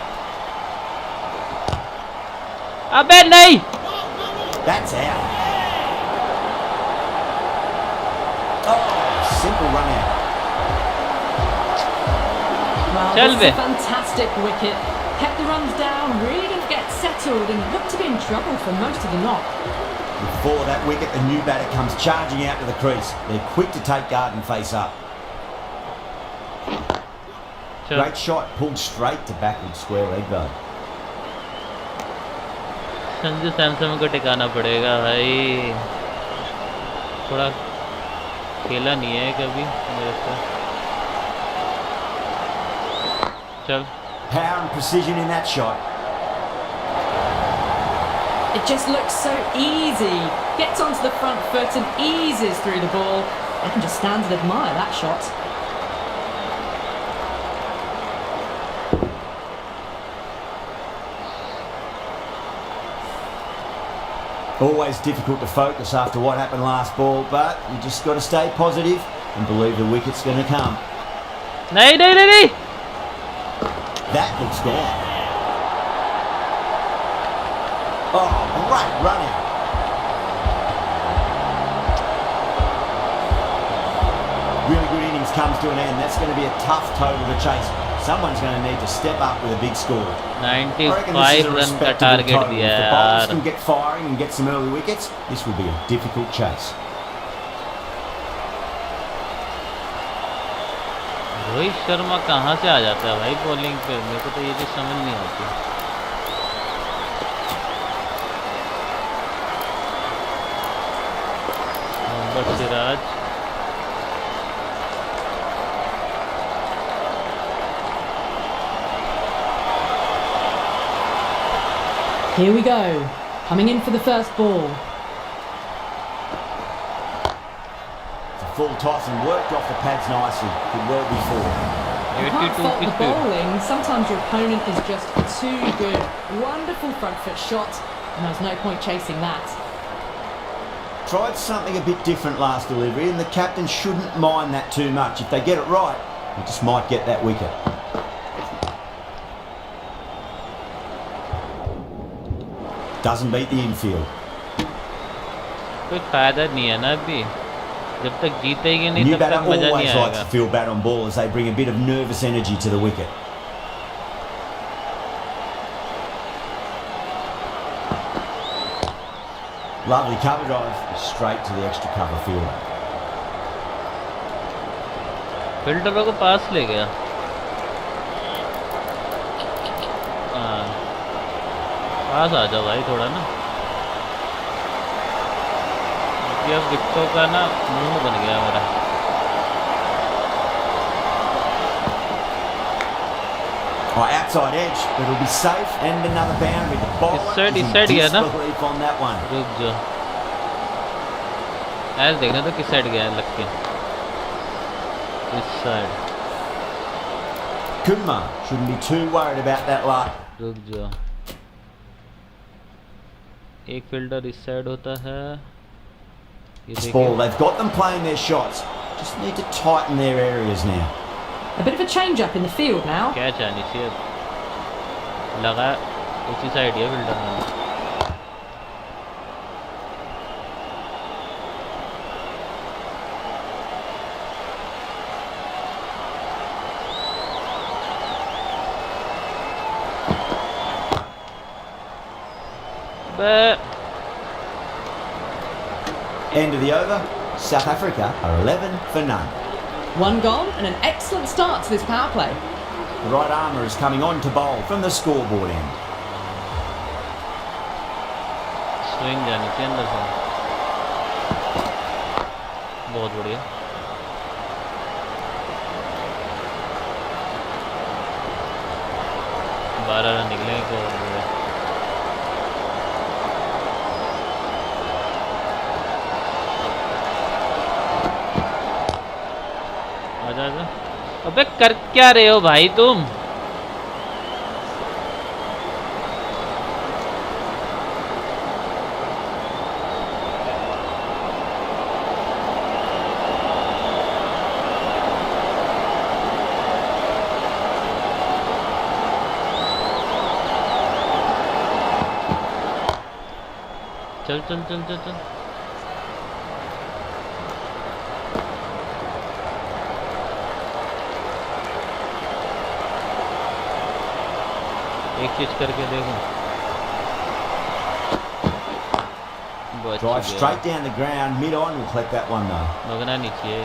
Speaker 3: अबे नहीं।
Speaker 1: That's out. Oh, simple run out.
Speaker 2: Well,
Speaker 3: Chal
Speaker 2: this is a fantastic wicket. Kept the runs down, really didn't get settled, and looked to be in trouble for most of the knock.
Speaker 1: Before that wicket, the new batter comes charging out to the crease. They're quick to take guard and face up. Great shot, pulled straight to backward square leg though.
Speaker 3: Sanju Samson को टिकाना पड़ेगा भाई। थोड़ा खेला नहीं है कभी मेरे से। चल।
Speaker 1: Power and precision in that shot.
Speaker 2: It just looks so easy. Gets onto the front foot and eases through the ball. I can just stand and admire that shot.
Speaker 1: Always difficult to focus after what happened last ball, but you just got to stay positive and believe the wicket's going to come.
Speaker 3: नहीं।
Speaker 1: That looks gone. Oh, great run out. Really good innings comes to an end. That's going to be a tough total to chase. Someone's going to need to step up with a big score.
Speaker 3: 95 run का target दिया है
Speaker 1: यार. If the
Speaker 3: यार।
Speaker 1: bowlers can get firing and get some early wickets, this will be a difficult chase.
Speaker 3: Rohit Sharma कहाँ से आ जाता है भाई बॉलिंग पे? मेरे को तो ये चीज़ समझ नहीं आती।
Speaker 2: Here we go. Coming in for the first ball.
Speaker 1: It's a full toss and worked off the pads nicely. Did well before.
Speaker 2: You can't fault the bowling. Sometimes your opponent is just too good. Wonderful front foot shot, and there's no point chasing that.
Speaker 1: Tried something a bit different last delivery, and the captain shouldn't mind that too much. If they get it right, he just might get that wicket. Doesn't beat the infield.
Speaker 3: कोई फायदा नहीं है ना अभी जब तक जीतेगी नहीं
Speaker 1: New
Speaker 3: तब तक
Speaker 1: batter
Speaker 3: मजा नहीं
Speaker 1: always likes
Speaker 3: आएगा
Speaker 1: to feel bat on ball as they bring a bit of nervous energy to the wicket. Lovely cover drive straight to the extra cover fielder.
Speaker 3: फील्डरों को पास ले गया पास आ जाओ भाई थोड़ा ना अब विकेटों का ना मूड बन गया मेरा
Speaker 1: Outside edge, but it'll be safe and another boundary. The bowler is in disbelief on that one.
Speaker 3: रुक जाओ ऐसे देखना तो किस साइड गया है लग के इस side
Speaker 1: Kumar shouldn't be too worried about that luck.
Speaker 3: रुक जाओ एक फील्डर इस साइड होता है
Speaker 1: This ball, they've got them playing their shots. Just need to tighten their areas now.
Speaker 2: A bit of a change up in the field now.
Speaker 3: Catch आनी चाहिए लगा उसी साइड है फील्डर में
Speaker 1: End of the over. South Africa are 11 for none.
Speaker 2: One gone and an excellent start to this power play.
Speaker 1: The right armour is coming on to bowl from the scoreboard end.
Speaker 3: Swing जानी चाहिए अंदर से बहुत बढ़िया 12 run निकलेंगे तो आजा आजा अबे कर क्या रहे हो भाई तुम चल चल चल चल चल एक चीज करके देखो
Speaker 1: Drive straight down the ground, mid on, will collect that one though.
Speaker 3: लगना नहीं चाहिए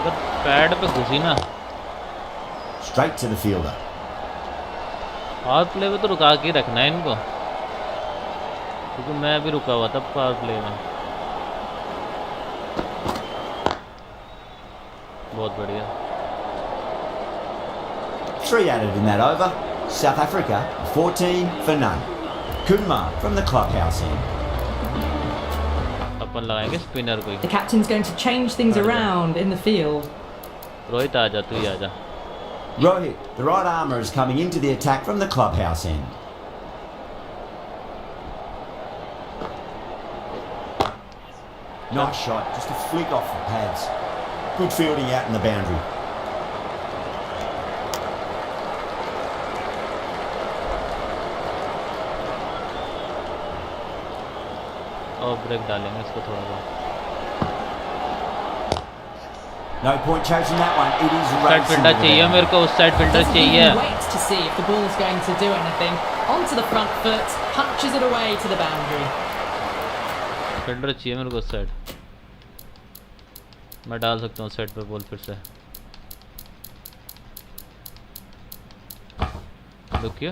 Speaker 3: अगर पैड पे घुसी ना
Speaker 1: Straight to the fielder.
Speaker 3: Power play में तो रुका के रखना है इनको क्योंकि मैं भी रुका हुआ था पावर प्ले में बहुत बढ़िया
Speaker 1: 3 added in that over. South Africa 14 for none. Kumar from the clubhouse end.
Speaker 3: अपन लगाएंगे स्पिनर कोई
Speaker 2: The captain's going to change things around in the field.
Speaker 3: Rohit आजा तू ही आजा
Speaker 1: Rohit, the right armour is coming into the attack from the clubhouse end. Nice shot, just a flick off the pads. Good fielding out in the boundary.
Speaker 3: और break डालेंगे इसको थोड़ा बहुत
Speaker 1: No point chasing that one. It is
Speaker 3: side
Speaker 1: racing.
Speaker 3: Fielder चाहिए मेरे को उस side fielder
Speaker 2: Doesn't
Speaker 3: चाहिए
Speaker 2: even wait to see if the ball's going to do anything. Onto the front foot, punches it away to the boundary.
Speaker 3: Fielder चाहिए मेरे को उस side मैं डाल सकता हूँ साइड पे बॉल फिर से रुकिए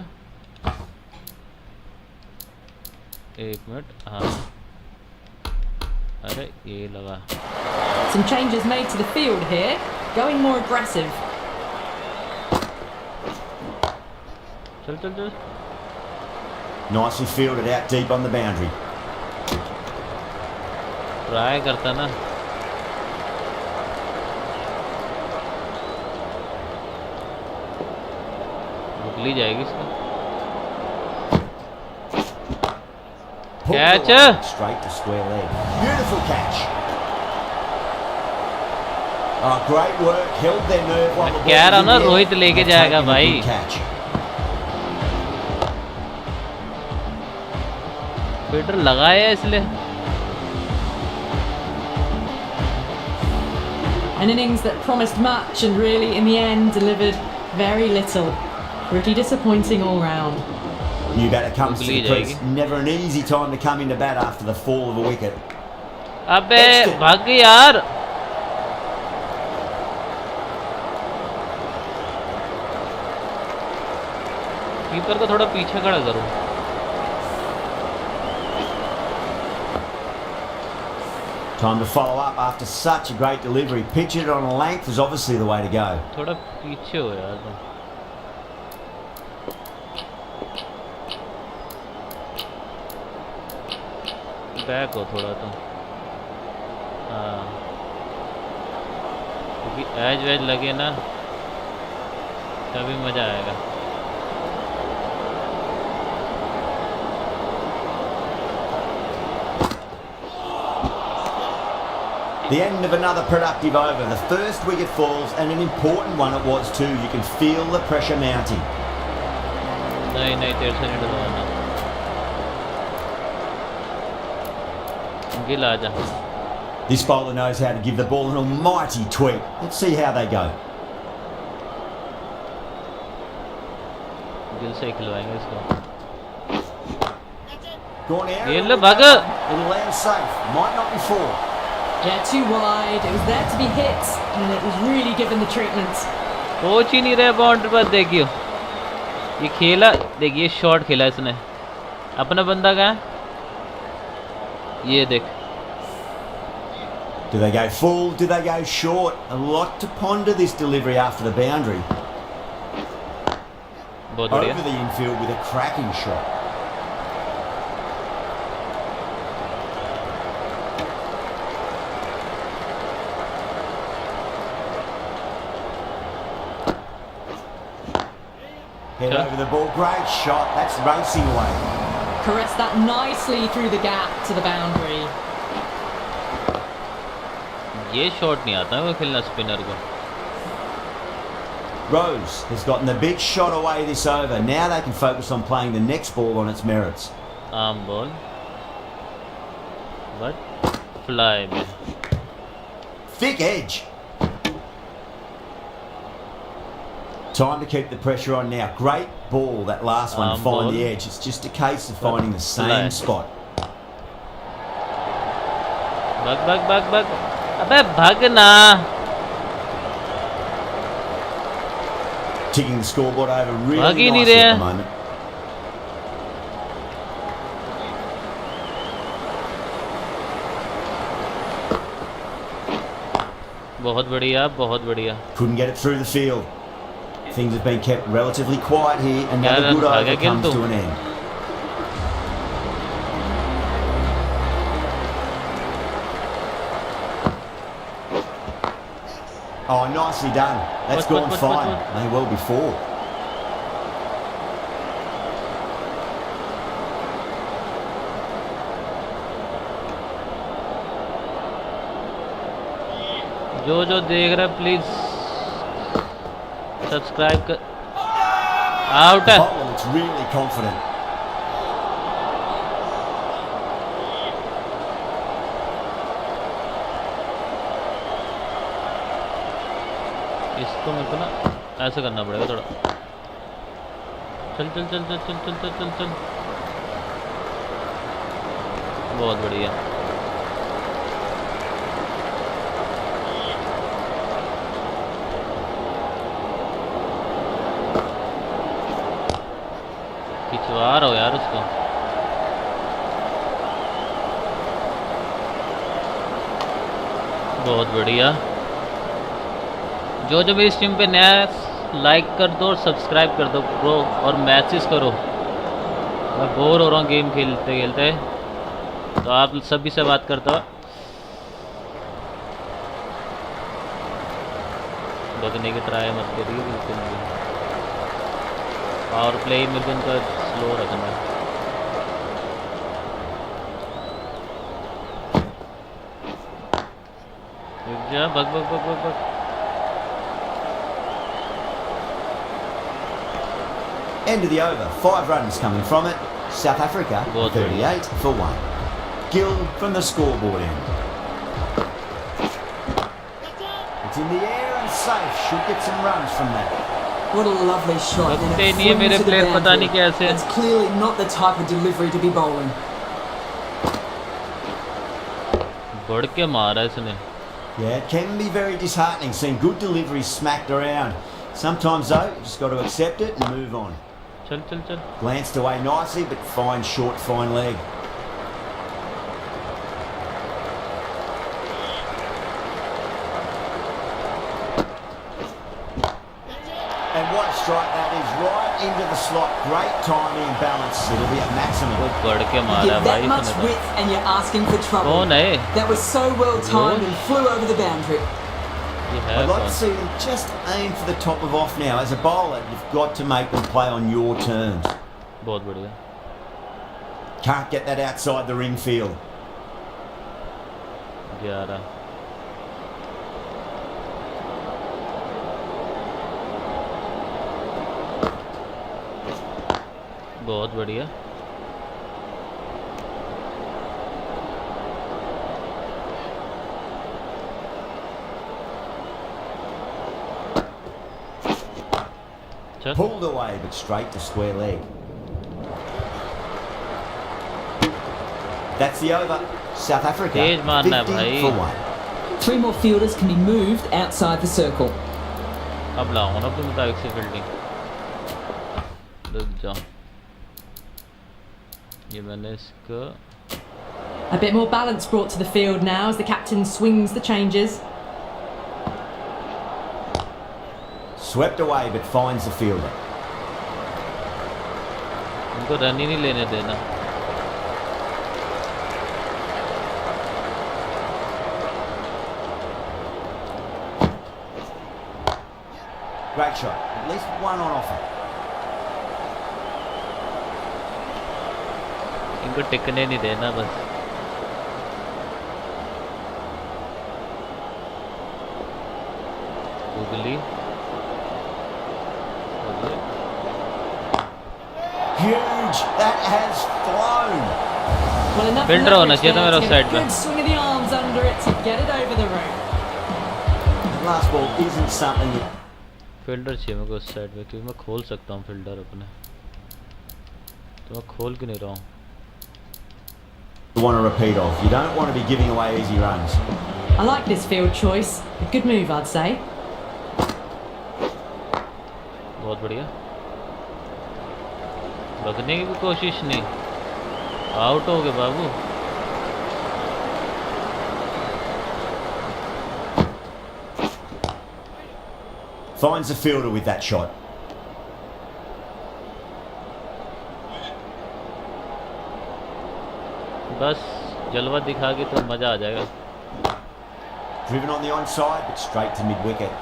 Speaker 3: एक मिनट हाँ अरे ये लगा.
Speaker 2: Some changes made to the field here, going more aggressive.
Speaker 3: चल चल चल.
Speaker 1: Nicely fielded out deep on the boundary.
Speaker 3: Try करता ना. ली जाएगी इसको. Catch!
Speaker 1: Straight to square leg. Beautiful catch. Oh, great work. Held their nerve while the ball
Speaker 3: कह रहा
Speaker 1: was
Speaker 3: ना
Speaker 1: in the
Speaker 3: रोहित
Speaker 1: air.
Speaker 3: लेके
Speaker 1: And
Speaker 3: जाएगा
Speaker 1: taking a
Speaker 3: भाई.
Speaker 1: good catch.
Speaker 3: फील्डर लगाया इसलिए.
Speaker 2: An innings that promised much and really in the end delivered very little. Pretty disappointing all round.
Speaker 1: New batter comes to the
Speaker 3: Ogilvie
Speaker 1: crease.
Speaker 3: जाएगी.
Speaker 1: Never an easy time to come into bat after the fall of a wicket.
Speaker 3: अबे भाग गई यार. Keeper को थोड़ा पीछे खड़ा करो.
Speaker 1: Time to follow up after such a great delivery. Pitching it on a length is obviously the way to go.
Speaker 3: थोड़ा पीछे हो यार तुम. बैक हो थोड़ा तुम. हाँ, क्योंकि एज वेज लगे ना तभी मजा आएगा.
Speaker 1: The end of another productive over. The first wicket falls, and an important one it was too. You can feel the pressure mounting.
Speaker 3: नहीं नहीं तेरे से नहीं डलवाना. गिल आजा.
Speaker 1: This bowler knows how to give the ball an almighty tweak. Let's see how they go.
Speaker 3: Gill से खिलवाएंगे इसको.
Speaker 1: Gone out.
Speaker 3: ये लो भाग.
Speaker 1: It'll land safe. Might not be four.
Speaker 2: Yeah, too wide. It was there to be hit, and it was really given the treatment.
Speaker 3: Coach ही नहीं रहे boundary पर. देखियो ये खेला. देखिए शॉट खेला इसने. अपना बंदा कहाँ है? ये देख.
Speaker 1: Do they go full? Do they go short? A lot to ponder this delivery after the boundary.
Speaker 3: बहुत
Speaker 1: Over
Speaker 3: बढ़िया.
Speaker 1: the infield with a cracking shot. Head
Speaker 3: Yeah.
Speaker 1: over the ball. Great shot. That's racing away.
Speaker 2: Caressed that nicely through the gap to the boundary.
Speaker 3: ये shot नहीं आता है वो खेलना spinner को.
Speaker 1: Rose has gotten the big shot away this over. Now they can focus on playing the next ball on its merits.
Speaker 3: आम ball but fly में.
Speaker 1: Thick edge. Time to keep the pressure on now. Great ball, that last one, to find
Speaker 3: ball.
Speaker 1: the edge. It's just a case of finding the same
Speaker 3: Fly.
Speaker 1: spot.
Speaker 3: भाग भाग भाग भाग. अबे भागना.
Speaker 1: Ticking the scoreboard over
Speaker 3: भाग
Speaker 1: really
Speaker 3: ही नहीं
Speaker 1: nicely
Speaker 3: रहे
Speaker 1: at
Speaker 3: हैं.
Speaker 1: the moment.
Speaker 3: बहुत बढ़िया बहुत बढ़िया.
Speaker 1: Couldn't get it through the field. Things have been kept relatively quiet here. Another
Speaker 3: Yeah,
Speaker 1: good
Speaker 3: I
Speaker 1: over
Speaker 3: get
Speaker 1: comes
Speaker 3: to.
Speaker 1: to an end. Oh, nicely done. That's
Speaker 3: Watch,
Speaker 1: gone
Speaker 3: watch,
Speaker 1: fine.
Speaker 3: watch, watch.
Speaker 1: May well be four.
Speaker 3: जो जो देख रहा है please subscribe कर. Out है.
Speaker 1: Bowler looks really confident.
Speaker 3: इसको मेरे को ना ऐसे करना पड़ेगा थोड़ा. चल चल चल चल चल चल चल चल चल. बहुत बढ़िया. खिंचवा रहा हो यार उसको. बहुत बढ़िया। जो मेरी स्ट्रीम पे नया है, लाइक कर दो और सब्सक्राइब कर दो ब्रो, और मैसेज करो। मैं बोर हो रहा हूँ गेम खेलते खेलते, तो आप सभी से बात करता हूँ। लगने की ट्राई मत करिए बिल्कुल भी। पावर प्ले मेरे को उनका स्लो रखना है। रुक जा, bug bug bug bug bug.
Speaker 1: End of the over. 5 runs coming from it. South Africa, 38 for 1. Gill from the scoreboard end. It's in the air and safe. Should get some runs from that.
Speaker 4: What a lovely shot. And
Speaker 3: लगते
Speaker 4: it
Speaker 3: नहीं है
Speaker 4: flew
Speaker 3: मेरे
Speaker 4: to the
Speaker 3: player, पता नहीं
Speaker 4: boundary.
Speaker 3: कैसे।
Speaker 4: That's clearly not the type of delivery to be bowling.
Speaker 3: बढ़ के मारा इसने।
Speaker 1: Yeah, it can be very disheartening seeing good deliveries smacked around. Sometimes though, you just got to accept it and move on.
Speaker 3: चल चल चल।
Speaker 1: Glanced away nicely, but fine short, fine leg. And what a strike that is, right into the slot. Great timing and balance. It'll be at maximum.
Speaker 3: वो बढ़ के
Speaker 4: You
Speaker 3: मारा
Speaker 4: get that
Speaker 3: भाई
Speaker 4: much
Speaker 3: इसने तो।
Speaker 4: width and you're asking for trouble.
Speaker 3: कौन है?
Speaker 4: That was so well timed and flew over the boundary.
Speaker 3: ये है
Speaker 1: I'd like
Speaker 3: कौन?
Speaker 1: to see them just aim for the top of off now. As a bowler, you've got to make them play on your terms.
Speaker 3: बहुत बढ़िया।
Speaker 1: Can't get that outside the ring field.
Speaker 3: 11। बहुत बढ़िया। चल।
Speaker 1: Pulled away, but straight to square leg. That's the over. South Africa,
Speaker 3: तेज मारना है
Speaker 1: 50
Speaker 3: भाई।
Speaker 1: for 1.
Speaker 4: 3 more fielders can be moved outside the circle.
Speaker 3: अब लाऊंगा ना अपने मुताबिक से फील्डिंग। रुक जाओ, ये मैंने इसका
Speaker 2: A bit more balance brought to the field now as the captain swings the changes.
Speaker 1: Swept away, but finds the fielder.
Speaker 3: उनको रन ही नहीं लेने देना।
Speaker 1: Great shot. At least one on offer.
Speaker 3: इनको टिकने नहीं देना बस। Ogilvie।
Speaker 1: Huge. That has flown.
Speaker 2: Well, enough
Speaker 3: Fielder होना
Speaker 2: leverage
Speaker 3: चाहिए था
Speaker 2: there
Speaker 3: मेरा
Speaker 2: to get
Speaker 3: offside
Speaker 2: a
Speaker 3: पे।
Speaker 2: good swing of the arms under it to get it over the rope.
Speaker 1: Last ball isn't something you
Speaker 3: fielder चाहिए मेरे को उस side पे, क्योंकि मैं खोल सकता हूँ फील्डर अपने, तो मैं खोल क्यों नहीं रहा हूँ?
Speaker 1: want a repeat of. You don't want to be giving away easy runs.
Speaker 2: I like this field choice. A good move, I'd say.
Speaker 3: बहुत बढ़िया। भगने की भी कोशिश नहीं, आउट हो गए बाबू।
Speaker 1: Finds the fielder with that shot.
Speaker 3: बस जलवा दिखा के तो मजा आ जाएगा।
Speaker 1: Driven on the onside, but straight to mid-wicket.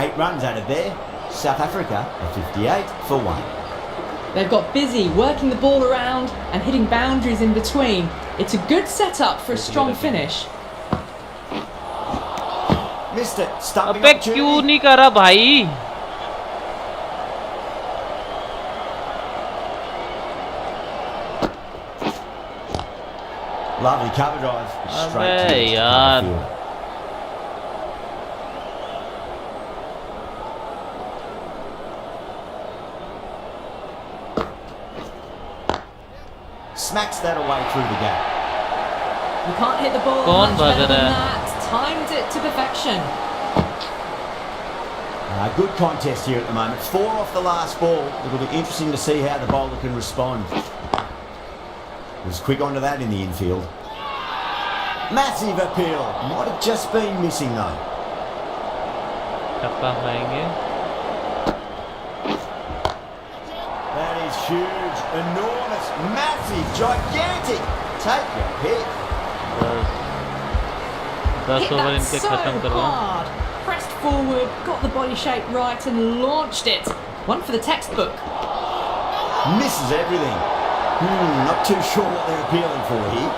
Speaker 1: 8 runs added there. South Africa are 58 for 1.
Speaker 2: They've got busy working the ball around and hitting boundaries in between. It's a good setup for a strong finish.
Speaker 1: Missed it. Stumping
Speaker 3: अबे
Speaker 1: opportunity.
Speaker 3: क्यों नहीं करा भाई?
Speaker 1: Lovely cover drive. Straight to
Speaker 3: अबे
Speaker 1: the
Speaker 3: यार।
Speaker 1: field. Smacks that away through the gap.
Speaker 2: You can't hit the ball
Speaker 3: कौन
Speaker 2: much
Speaker 3: भाग
Speaker 2: better than
Speaker 3: रहा है?
Speaker 2: that. Timed it to perfection.
Speaker 1: Good contest here at the moment. 4 off the last ball. It'll be interesting to see how the bowler can respond. Was quick onto that in the infield. Massive appeal. Might have just been missing though.
Speaker 3: टप्पा खाएंगे.
Speaker 1: That is huge, enormous, massive, gigantic. Take your pick.
Speaker 3: 10
Speaker 2: Hit
Speaker 3: over
Speaker 2: that
Speaker 3: इनके
Speaker 2: so
Speaker 3: खत्म करवाओ.
Speaker 2: hard. Pressed forward, got the body shape right and launched it. One for the textbook.
Speaker 1: Misses everything. Not too sure what they're appealing for here.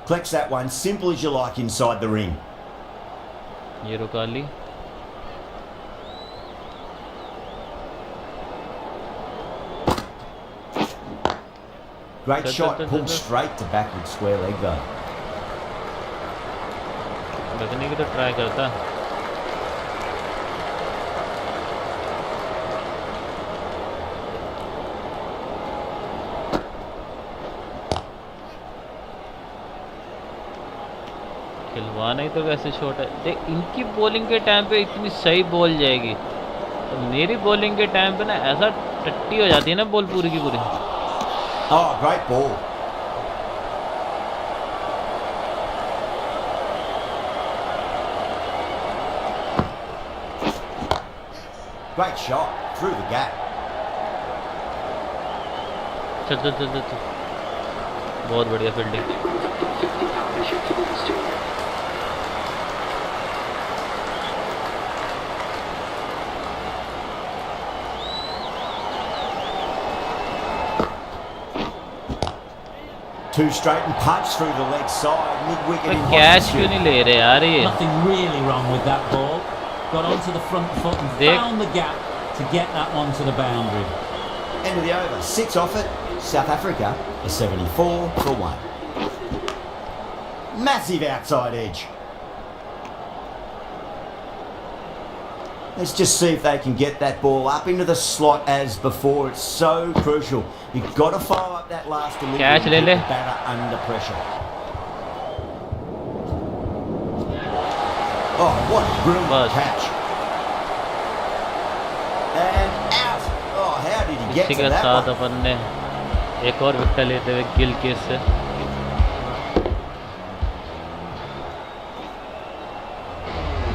Speaker 1: Collects that one, simple as you like inside the ring.
Speaker 3: ये रुका ली.
Speaker 1: Great shot, pulled straight to backward square leg though.
Speaker 3: लगने की तो try करता. खिलवाना ही तो कैसे छोटा है. देख इनकी बॉलिंग के टाइम पे इतनी सही बॉल जाएगी, तो मेरी बॉलिंग के टाइम पे ना ऐसा टट्टी हो जाती है ना बॉल पूरी की पूरी.
Speaker 1: Oh, great ball. Great shot, through the gap.
Speaker 3: चल चल चल चल. बहुत बढ़िया fielding.
Speaker 1: Two straight and punch through the leg side, mid-wicket in
Speaker 3: catch
Speaker 1: hot
Speaker 3: क्यों
Speaker 1: pursuit.
Speaker 3: नहीं ले रहे यार ये.
Speaker 5: Nothing really wrong with that ball. Got onto the front foot and
Speaker 3: Dick.
Speaker 5: found the gap to get that one to the boundary.
Speaker 1: End of the over, 6 off it. South Africa are 74 for 1. Massive outside edge. Let's just see if they can get that ball up into the slot as before. It's so crucial. You've got to follow up that last delivery
Speaker 3: Catch,
Speaker 1: and keep
Speaker 3: Lele.
Speaker 1: the batter under pressure. Oh, what a brilliant
Speaker 3: Buzz.
Speaker 1: catch. And out. Oh, how did he get
Speaker 3: इसी
Speaker 1: to
Speaker 3: के
Speaker 1: that
Speaker 3: साथ
Speaker 1: one?
Speaker 3: अपन ने एक और wicket लेते हुए गिल के से.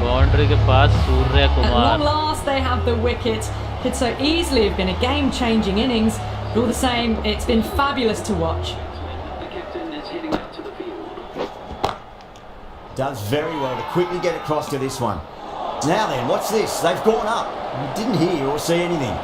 Speaker 3: बाउंड्री के पास सूर्य
Speaker 2: At long
Speaker 3: Kumar.
Speaker 2: last, they have the wicket. Could so easily have been a game-changing innings, but all the same, it's been fabulous to watch.
Speaker 1: Does very well to quickly get across to this one. Now then, what's this? They've gone up. You didn't hear or see anything.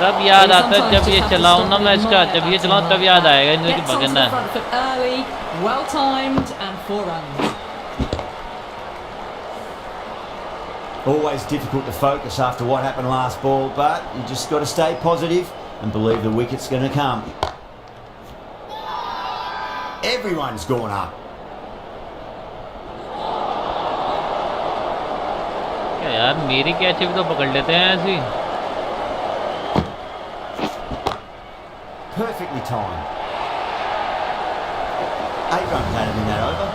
Speaker 3: तब याद आता है जब ये चलाऊं ना मैं इसका, जब ये चलाऊं तब याद आएगा इनकी
Speaker 2: Gets onto
Speaker 3: भगना
Speaker 2: the
Speaker 3: है.
Speaker 2: front foot early, well timed, and 4 runs.
Speaker 1: Always difficult to focus after what happened last ball, but you just got to stay positive and believe the wicket's going to come. Everyone's gone up.
Speaker 3: क्या यार मेरी catch भी तो पकड़ लेते हैं ऐसी.
Speaker 1: Perfectly timed. 8 runs added in that over.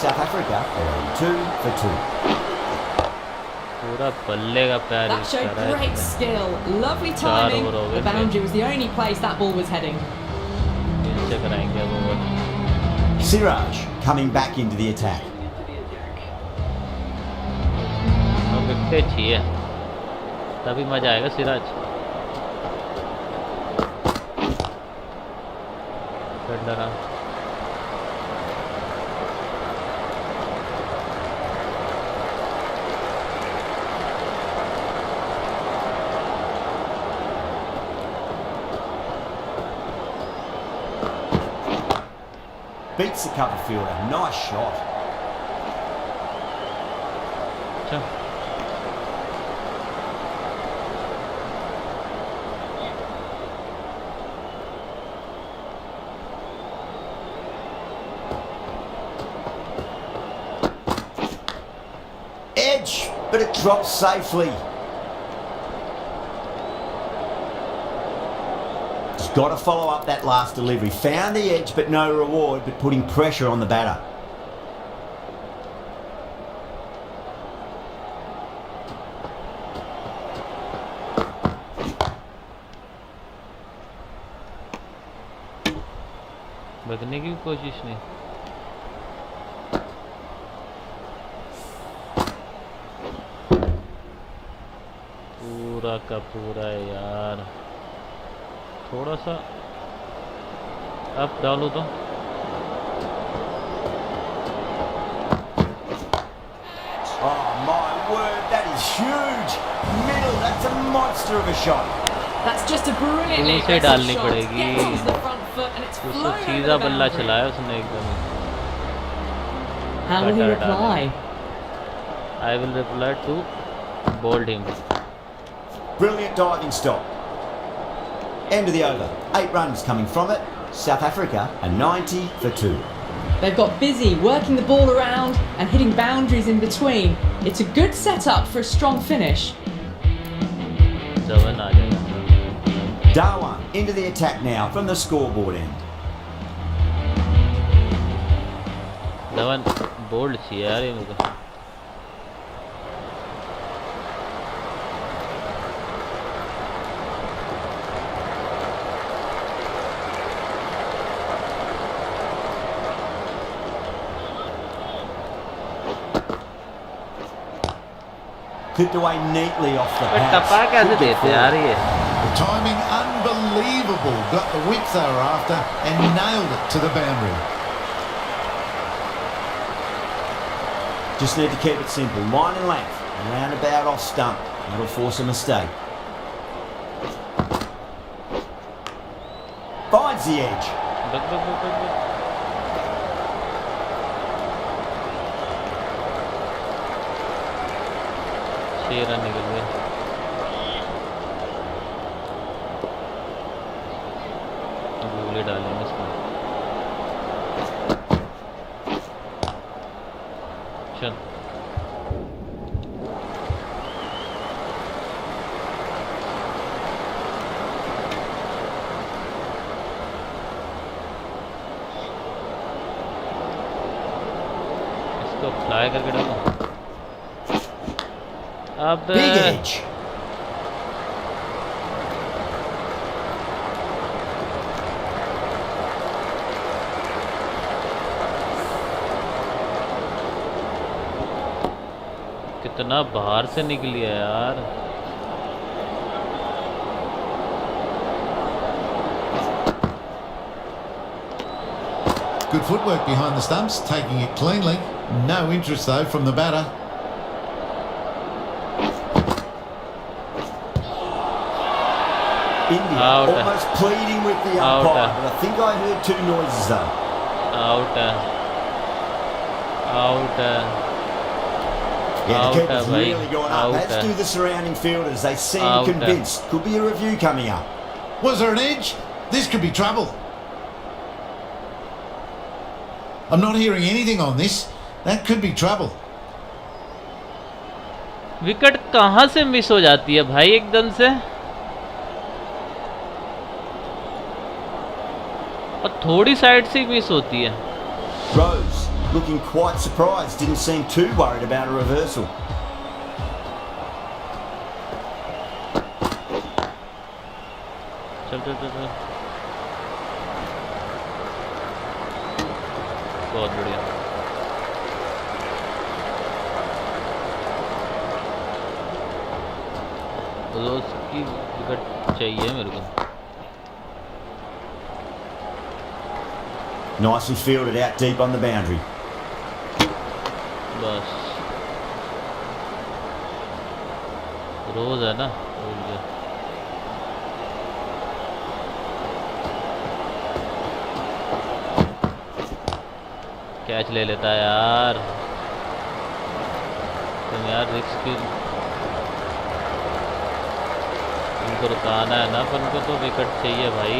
Speaker 1: South Africa are 2 for 2.
Speaker 3: पूरा बल्ले का पैर
Speaker 2: That
Speaker 3: यूज
Speaker 2: showed
Speaker 3: कर रहा है
Speaker 2: great
Speaker 3: इसने.
Speaker 2: skill, lovely
Speaker 3: चार
Speaker 2: timing.
Speaker 3: ओवर हो
Speaker 2: The
Speaker 3: गए
Speaker 2: boundary was the only place that ball was heading.
Speaker 3: इनसे कराएंगे अब over.
Speaker 1: Siraj coming back into the attack.
Speaker 3: अब विकेट चाहिए तभी मजा आएगा. सिराज डरा.
Speaker 1: Beats the cover fielder. Nice shot.
Speaker 3: अच्छा
Speaker 1: Edge, but it drops safely. Just got to follow up that last delivery. Found the edge but no reward, but putting pressure on the batter.
Speaker 3: भगने की कोशिश नहीं. पूरा का पूरा यार. थोड़ा सा अब डालो तो.
Speaker 1: Oh my word, that is huge. Middle, that's a monster of a shot.
Speaker 2: That's just a brilliantly
Speaker 3: से डालनी
Speaker 2: shot.
Speaker 3: पड़ेगी.
Speaker 2: Gets onto the front foot and it's
Speaker 3: उसको
Speaker 2: flown over
Speaker 3: सीधा
Speaker 2: the
Speaker 3: बल्ला
Speaker 2: boundary.
Speaker 3: चलाया उसने एकदम.
Speaker 2: How will he
Speaker 3: Cutter डाला.
Speaker 2: reply?
Speaker 3: I will reply to bold him.
Speaker 1: Brilliant diving stop. End of the over. 8 runs coming from it. South Africa a 90 for 2.
Speaker 2: They've got busy working the ball around and hitting boundaries in between. It's a good setup for a strong finish.
Speaker 3: Dhawan आ जाएगा.
Speaker 1: Darwan into the attack now from the scoreboard end.
Speaker 3: Dhawan bowled चाहिए यार ये मेरे को.
Speaker 1: Clipped away neatly off the
Speaker 3: पर
Speaker 1: pads.
Speaker 3: टपा कैसे
Speaker 1: Couldn't get
Speaker 3: देते यार
Speaker 1: forward.
Speaker 3: ये.
Speaker 6: The timing unbelievable. Got the width they were after and nailed it to the boundary.
Speaker 1: Just need to keep it simple. Line and length. Roundabout off stump. That'll force a mistake. Finds the edge.
Speaker 3: बक बक बक बक बक. छह run निकल गए. गोले डालेंगे इसमें. चल. इसको fly करके डालो. अब
Speaker 1: Big edge.
Speaker 3: कितना बाहर से निकली है यार.
Speaker 6: Good footwork behind the stumps, taking it cleanly. No interest though from the batter.
Speaker 1: India
Speaker 3: Out.
Speaker 1: almost pleading with the
Speaker 3: Out.
Speaker 1: umpire, but I think I heard 2 noises though.
Speaker 3: Out है. Out है.
Speaker 1: Yeah,
Speaker 3: Out,
Speaker 1: the keeper's
Speaker 3: भाई.
Speaker 1: really gone up.
Speaker 3: Out.
Speaker 1: Let's do the surrounding fielders. They seem
Speaker 3: Out.
Speaker 1: convinced. Could be a review coming up.
Speaker 6: Was there an edge? This could be trouble. I'm not hearing anything on this. That could be trouble.
Speaker 3: Wicket कहाँ से miss हो जाती है भाई एकदम से. और थोड़ी साइड से मिस होती है.
Speaker 1: Rose looking quite surprised. Didn't seem too worried about a reversal.
Speaker 3: चल चल चल चल. बहुत बढ़िया. रोज की विकेट चाहिए मेरे को.
Speaker 1: Nicely fielded out deep on the boundary.
Speaker 3: बस रोज है ना. रोज है. कैच ले लेता है यार. तुम यार रिस्क की उनको रुकाना है ना, पर उनको तो विकेट चाहिए भाई.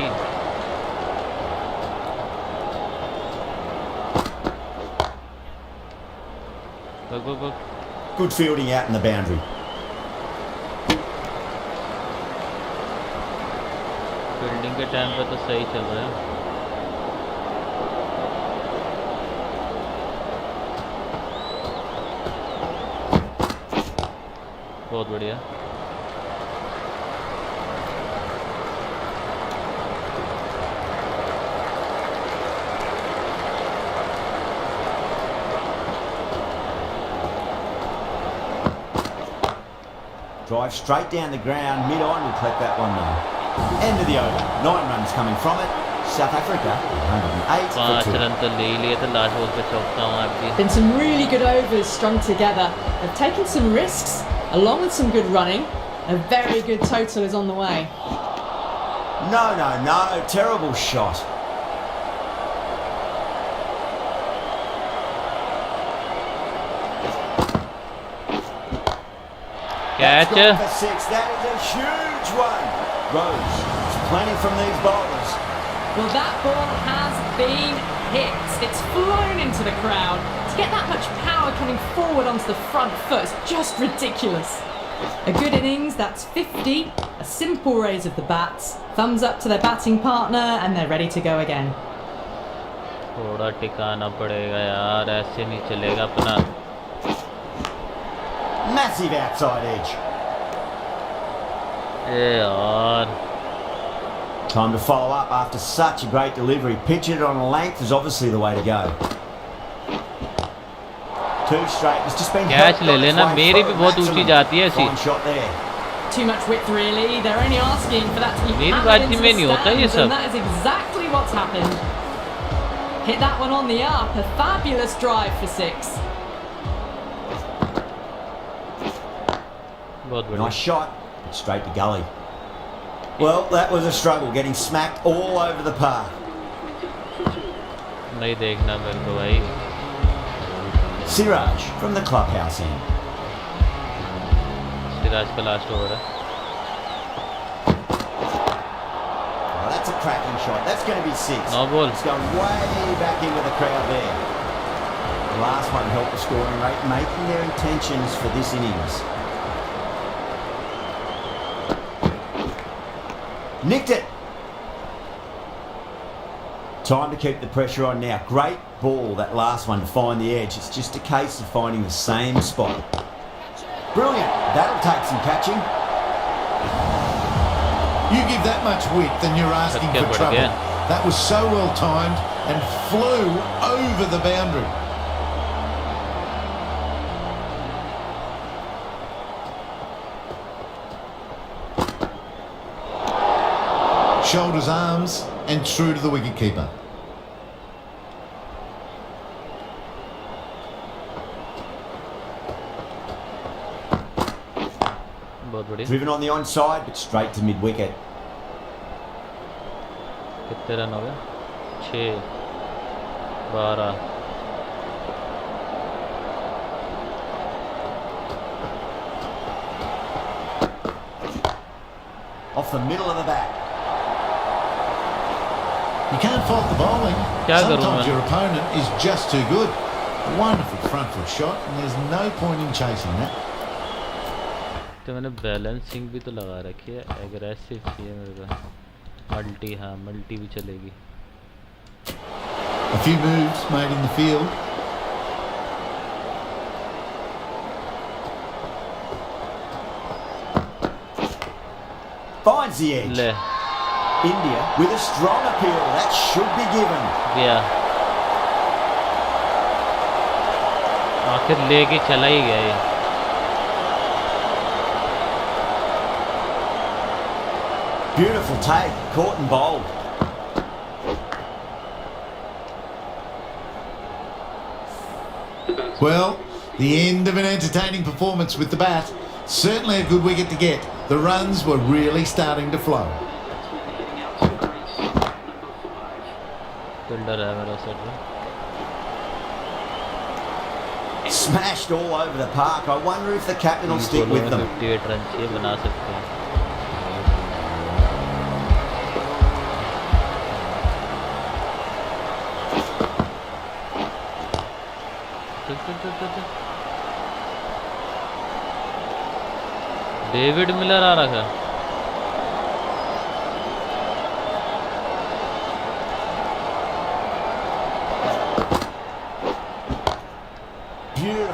Speaker 3: बक बक बक.
Speaker 1: Good fielding out in the boundary.
Speaker 3: Fielding bowling के टाइम पे तो सही चल रहा है। बहुत बढ़िया।
Speaker 1: Drive straight down the ground, mid-on, will collect that one though. End of the over. 9 runs coming from it. South Africa, 108 for
Speaker 3: 5
Speaker 1: 2.
Speaker 3: Run तो ले ही लिए थे लास्ट बॉल पे चौका वहाँ भी।
Speaker 2: Been some really good overs strung together. They've taken some risks, along with some good running. A very good total is on the way.
Speaker 1: No, terrible shot.
Speaker 3: Catch.
Speaker 1: That's gone for 6. That is a huge one. Rose, there's plenty from these bowlers.
Speaker 2: Well, that ball has been hit. It's flown into the crowd. To get that much power coming forward onto the front foot is just ridiculous. A good innings, that's 50. A simple raise of the bats. Thumbs up to their batting partner and they're ready to go again.
Speaker 3: थोड़ा टिकाना पड़ेगा यार, ऐसे नहीं चलेगा अपना।
Speaker 1: Massive outside edge.
Speaker 3: यार
Speaker 1: Time to follow up after such a great delivery. Pitch it on a length is obviously the way to go. 2 straight. It's just been
Speaker 3: catch ले लेना, मेरी भी बहुत ऊंची जाती है ऐसी।
Speaker 1: Fine shot there.
Speaker 2: Too much width really. They're only asking for that to be
Speaker 3: मेरी
Speaker 2: hammered
Speaker 3: बाजी
Speaker 2: into
Speaker 3: में
Speaker 2: the
Speaker 3: नहीं होता ये
Speaker 2: stands,
Speaker 3: सब।
Speaker 2: and that is exactly what's happened. Hit that one on the up. A fabulous drive for 6.
Speaker 3: बहुत बढ़िया।
Speaker 1: Nice shot. Straight to gully. Well, that was a struggle, getting smacked all over the park.
Speaker 3: नहीं देखना मेरे को भाई।
Speaker 1: Siraj from the clubhouse end.
Speaker 3: Siraj का last over है।
Speaker 1: Oh, that's a cracking shot. That's going to be 6.
Speaker 3: No ball.
Speaker 1: It's going way back into the crowd there. The last one helped the scoring rate, making their intentions for this innings. Nicked it. Time to keep the pressure on now. Great ball, that last one, to find the edge. It's just a case of finding the same spot. Brilliant. That'll take some catching.
Speaker 6: You give that much width and you're asking for trouble. That was so well timed and flew over the boundary. Shoulders, arms and true to the wicketkeeper.
Speaker 3: बहुत बढ़िया।
Speaker 1: Driven on the onside, but straight to mid-wicket.
Speaker 3: कितने run हो गए? 6, 12।
Speaker 6: Off the middle of the bat. You can't fault the bowling.
Speaker 3: क्या करूं
Speaker 6: Sometimes
Speaker 3: मैं?
Speaker 6: your opponent is just too good. Wonderful front foot shot, and there's no point in chasing that.
Speaker 3: तो मैंने balancing भी तो लगा रखी है, एग्रेसिव चाहिए मेरे को। मल्टी, हाँ मल्टी भी चलेगी।
Speaker 6: A few moves made in the field.
Speaker 1: Finds the edge.
Speaker 3: ले
Speaker 1: India with a strong appeal. That should be given.
Speaker 3: गया, आखिर लेके चला ही गया ये।
Speaker 1: Beautiful take. Caught and bowled.
Speaker 6: Well, the end of an entertaining performance with the bat. Certainly a good wicket to get. The runs were really starting to flow.
Speaker 3: Fielder है मेरा set में।
Speaker 1: Smashed all over the park. I wonder if the captain will stick with them.
Speaker 3: 58 run चाहिए, बना सकते हैं। David Miller आ रहा है।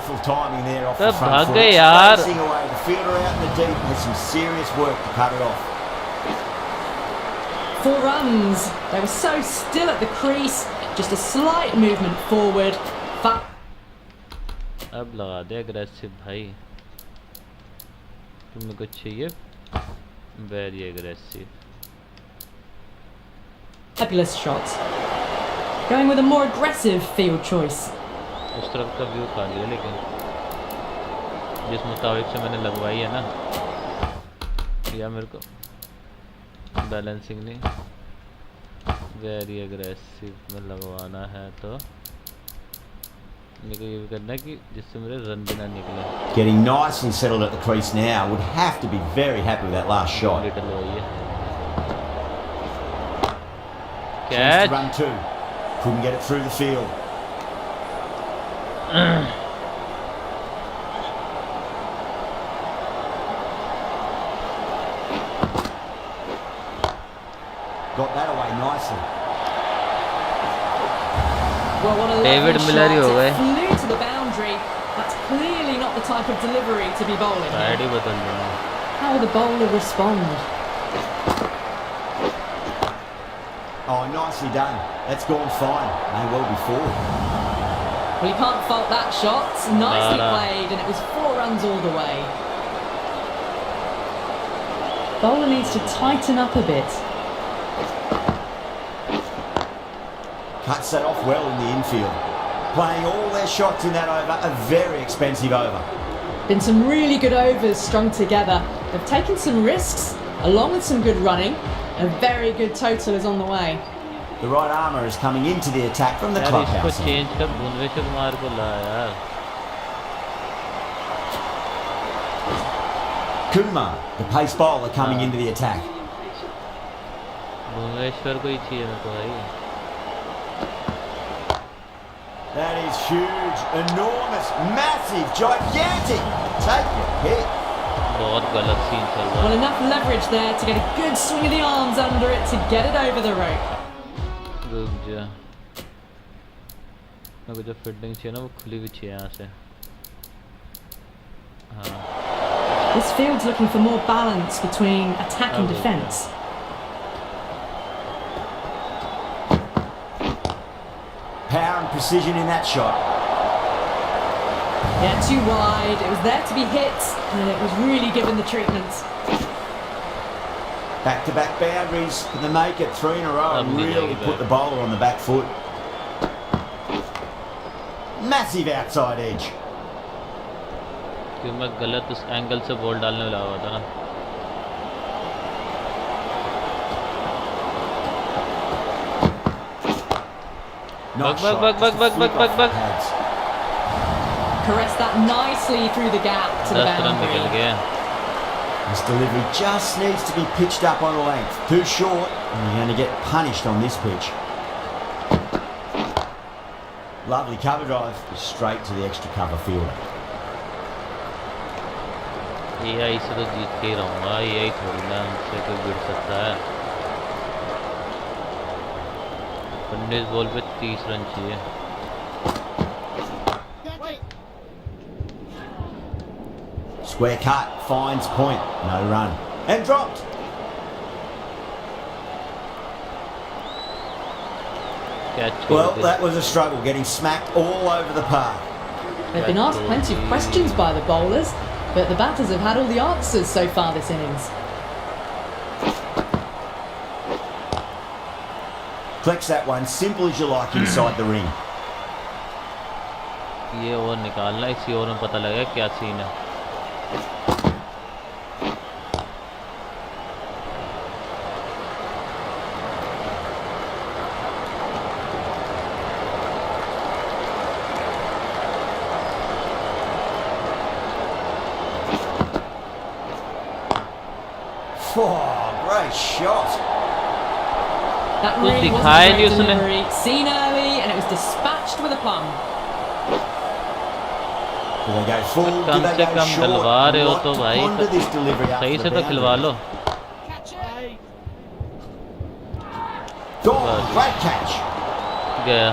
Speaker 1: Wonderful timing there off the
Speaker 3: Ab
Speaker 1: front
Speaker 3: bhag
Speaker 1: foot.
Speaker 3: gaye yaar.
Speaker 1: Racing away. The fielder out in the deep has some serious work to cut it off.
Speaker 2: 4 runs. They were so still at the crease. Just a slight movement forward.
Speaker 3: अब लगा दे aggressive भाई. तुम्हें कुछ चाहिए? Very aggressive.
Speaker 2: Fabulous shot. Going with a more aggressive field choice.
Speaker 3: उस तरफ का view खा लिया लेकिन जिस मुताबिक से मैंने लगवाई है ना, या मेरे को बैलेंसिंग नहीं, वेरी एग्रेसिव में लगवाना है तो मेरे को ये भी करना है कि जिससे मेरे रन भी ना निकले.
Speaker 1: Getting nicely settled at the crease now. Would have to be very happy with that last shot.
Speaker 3: Little वही है.
Speaker 1: Chance
Speaker 3: catch.
Speaker 1: to run 2. Couldn't get it through the field. Got that away nicely.
Speaker 2: Well, what a
Speaker 3: David
Speaker 2: lovely
Speaker 3: Miller he
Speaker 2: shot.
Speaker 3: हो गए.
Speaker 2: It flew to the boundary. That's clearly not the type of delivery to be bowling.
Speaker 3: Side ही बदल देना.
Speaker 2: How will the bowler respond?
Speaker 1: Oh, nicely done. That's gone fine. May well be forward.
Speaker 2: Well, you can't fault that shot. Nicely played, and it was 4 runs all the way. Bowler needs to tighten up a bit.
Speaker 1: Cuts that off well in the infield. Playing all their shots in that over. A very expensive over.
Speaker 2: Been some really good overs strung together. They've taken some risks, along with some good running. A very good total is on the way.
Speaker 1: The right armour is coming into the attack from the
Speaker 3: यार इसको
Speaker 1: clubhouse.
Speaker 3: Change कर, भुवनेश्वर कुमार को ला यार.
Speaker 1: Kumar, the pace bowler, coming into the attack.
Speaker 3: Bhubaneswar को ही चाहिए मेरे को भाई.
Speaker 1: That is huge, enormous, massive, gigantic. Take your pick.
Speaker 3: बहुत गलत सीन चल रहा
Speaker 2: Well,
Speaker 3: है.
Speaker 2: enough leverage there to get a good swing of the arms under it to get it over the rope.
Speaker 3: रुक जा. मेरे को जो फील्डिंग चाहिए ना वो खुली हुई चाहिए यहाँ से. हाँ.
Speaker 2: This field's looking for more balance between attack and
Speaker 3: Oh,
Speaker 2: defence.
Speaker 1: Power and precision in that shot.
Speaker 2: Yeah, too wide. It was there to be hit, and it was really given the treatment.
Speaker 1: Back-to-back boundaries. Can they make it 3 in a row and
Speaker 3: Lovely
Speaker 1: really
Speaker 3: leg
Speaker 1: put the bowler on the back foot? Massive outside edge.
Speaker 3: क्यों मैं गलत उस angle से ball डालने वाला हुआ था ना.
Speaker 1: Nice
Speaker 3: Bug,
Speaker 1: shot.
Speaker 3: bug, bug,
Speaker 1: Just a
Speaker 3: bug,
Speaker 1: flick
Speaker 3: bug,
Speaker 1: off
Speaker 3: bug,
Speaker 1: the pads.
Speaker 2: Caressed that nicely through the gap to the
Speaker 3: 10 run निकल
Speaker 2: boundary.
Speaker 3: गए.
Speaker 1: This delivery just needs to be pitched up on a length. Too short, and you're going to get punished on this pitch. Lovely cover drive, straight to the extra cover fielder.
Speaker 3: AI से तो जीत के ही रहूँगा. AI थोड़ी ना हमसे कोई गिर सकता है. 19 बॉल पे 30 रन चाहिए.
Speaker 1: Square cut, finds point, no run. And dropped.
Speaker 3: Catch
Speaker 1: Well, that was a struggle, getting smacked all over the park.
Speaker 2: They've been asked plenty of questions by the bowlers, but the batters have had all the answers so far this innings.
Speaker 1: Flex that one, simple as you like, inside the ring.
Speaker 3: ये over निकालना, इसी over में पता लगेगा क्या scene है.
Speaker 1: Oh, great shot.
Speaker 2: That
Speaker 3: कुछ
Speaker 2: really was
Speaker 3: दिखाया
Speaker 2: a
Speaker 3: नहीं
Speaker 2: great
Speaker 3: उसने.
Speaker 2: delivery. Seen early, and it was dispatched with a plum.
Speaker 1: Do they go full? Do
Speaker 3: come
Speaker 1: they
Speaker 3: से
Speaker 1: go
Speaker 3: कम
Speaker 1: short?
Speaker 3: खिलवा रहे हो
Speaker 1: Lot
Speaker 3: तो
Speaker 1: to
Speaker 3: भाई
Speaker 1: ponder this delivery up
Speaker 3: सही
Speaker 1: the
Speaker 3: से तो
Speaker 1: boundary.
Speaker 3: खिलवा लो.
Speaker 1: Gone, great catch.
Speaker 3: गया.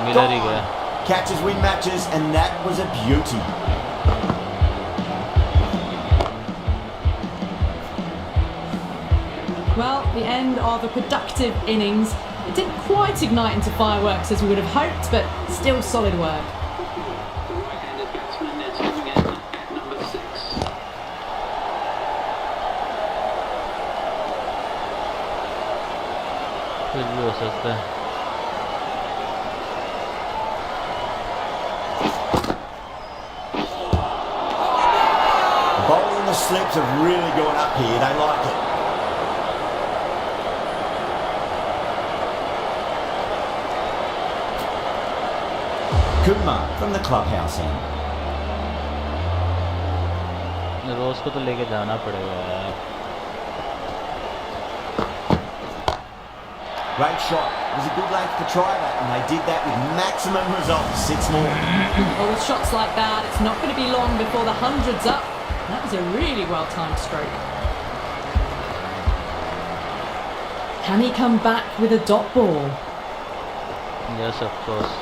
Speaker 3: मिलर ही गया.
Speaker 1: Catches win matches, and that was a beauty.
Speaker 2: Well, the end of a productive innings. It didn't quite ignite into fireworks as we would have hoped, but still solid work.
Speaker 1: Bowling the slips have really gone up here. They like it. Kumar from the clubhouse end.
Speaker 3: रोज को तो लेके जाना पड़ेगा यार.
Speaker 1: Great shot. It was a good length to try that, and they did that with maximum results. 6 more.
Speaker 2: Well, with shots like that, it's not going to be long before the 100's up. That was a really well-timed stroke. Can he come back with a dot ball?
Speaker 3: Yes, of course.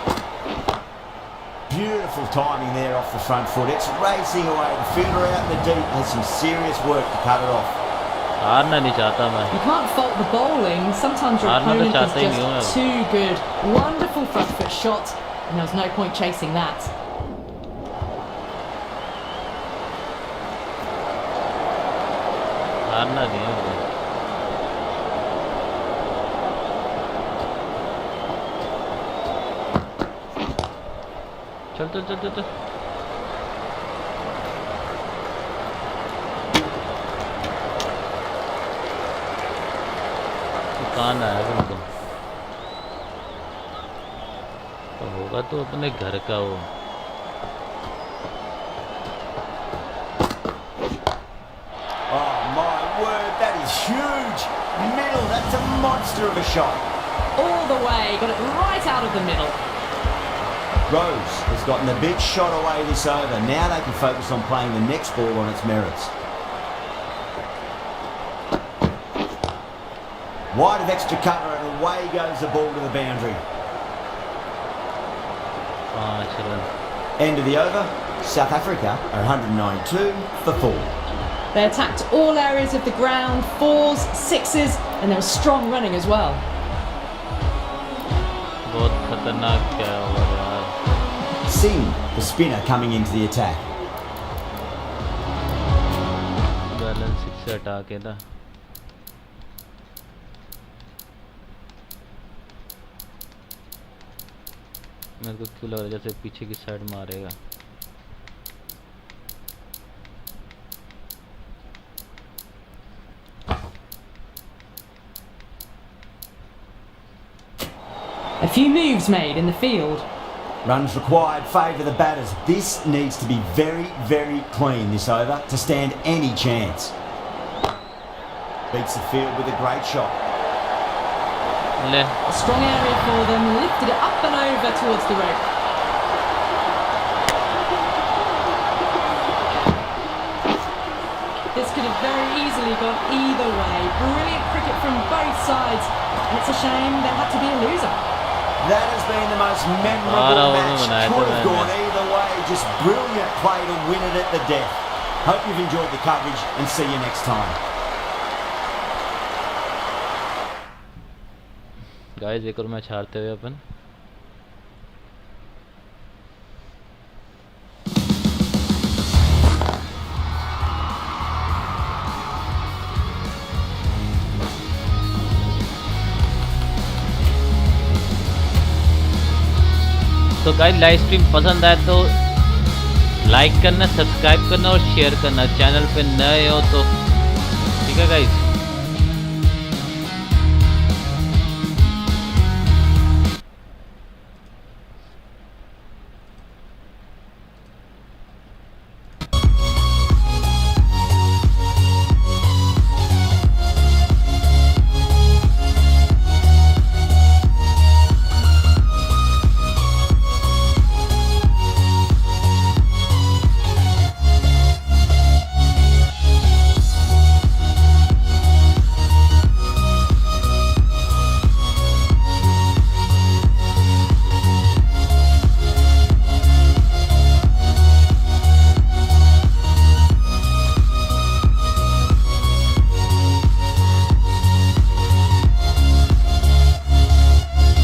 Speaker 1: Beautiful timing there off the front foot. It's racing away. The fielder out in the deep has some serious work to cut it off.
Speaker 3: हारना नहीं चाहता मैं.
Speaker 2: You can't fault the bowling. Sometimes your opponent is just too good. Wonderful front foot shot, and there was no point chasing that.
Speaker 3: हारना नहीं है मुझे. चल चल चल चल चल. दुकान आया फिर तो होगा तो अपने घर का वो.
Speaker 1: Oh my word, that is huge. Middle, that's a monster of a shot.
Speaker 2: All the way, got it right out of the middle.
Speaker 1: Rose has gotten a big shot away this over. Now they can focus on playing the next ball on its merits. Wide of extra cover and away goes the ball to the boundary.
Speaker 3: 5 run.
Speaker 1: End of the over. South Africa are 192 for 4.
Speaker 2: They attacked all areas of the ground, 4s, 6s, and there was strong running as well.
Speaker 3: बहुत खतरनाक क्या होगा यार.
Speaker 1: Singh, the spinner, coming into the attack.
Speaker 3: Balance 6 से हटा के ना. मेरे को क्यों लग रहा है जैसे पीछे की साइड मारेगा.
Speaker 2: A few moves made in the field.
Speaker 1: Runs required favour the batters. This needs to be very, very clean this over to stand any chance. Beats the field with a great shot.
Speaker 2: A strong area for them, lifted it up and over towards the rope. This could have very easily gone either way. Brilliant cricket from both sides, and it's a shame there had to be a loser.
Speaker 1: That has been the most memorable match. Could have gone either way. Just brilliant play to win it at the death. Hope you've enjoyed the coverage and see you next time.
Speaker 3: Guys एक और match हारते हुए अपन. तो guys live stream पसंद आए तो like करना, subscribe करना और शेयर करना. चैनल पे नए हो तो ठीक है गाइस.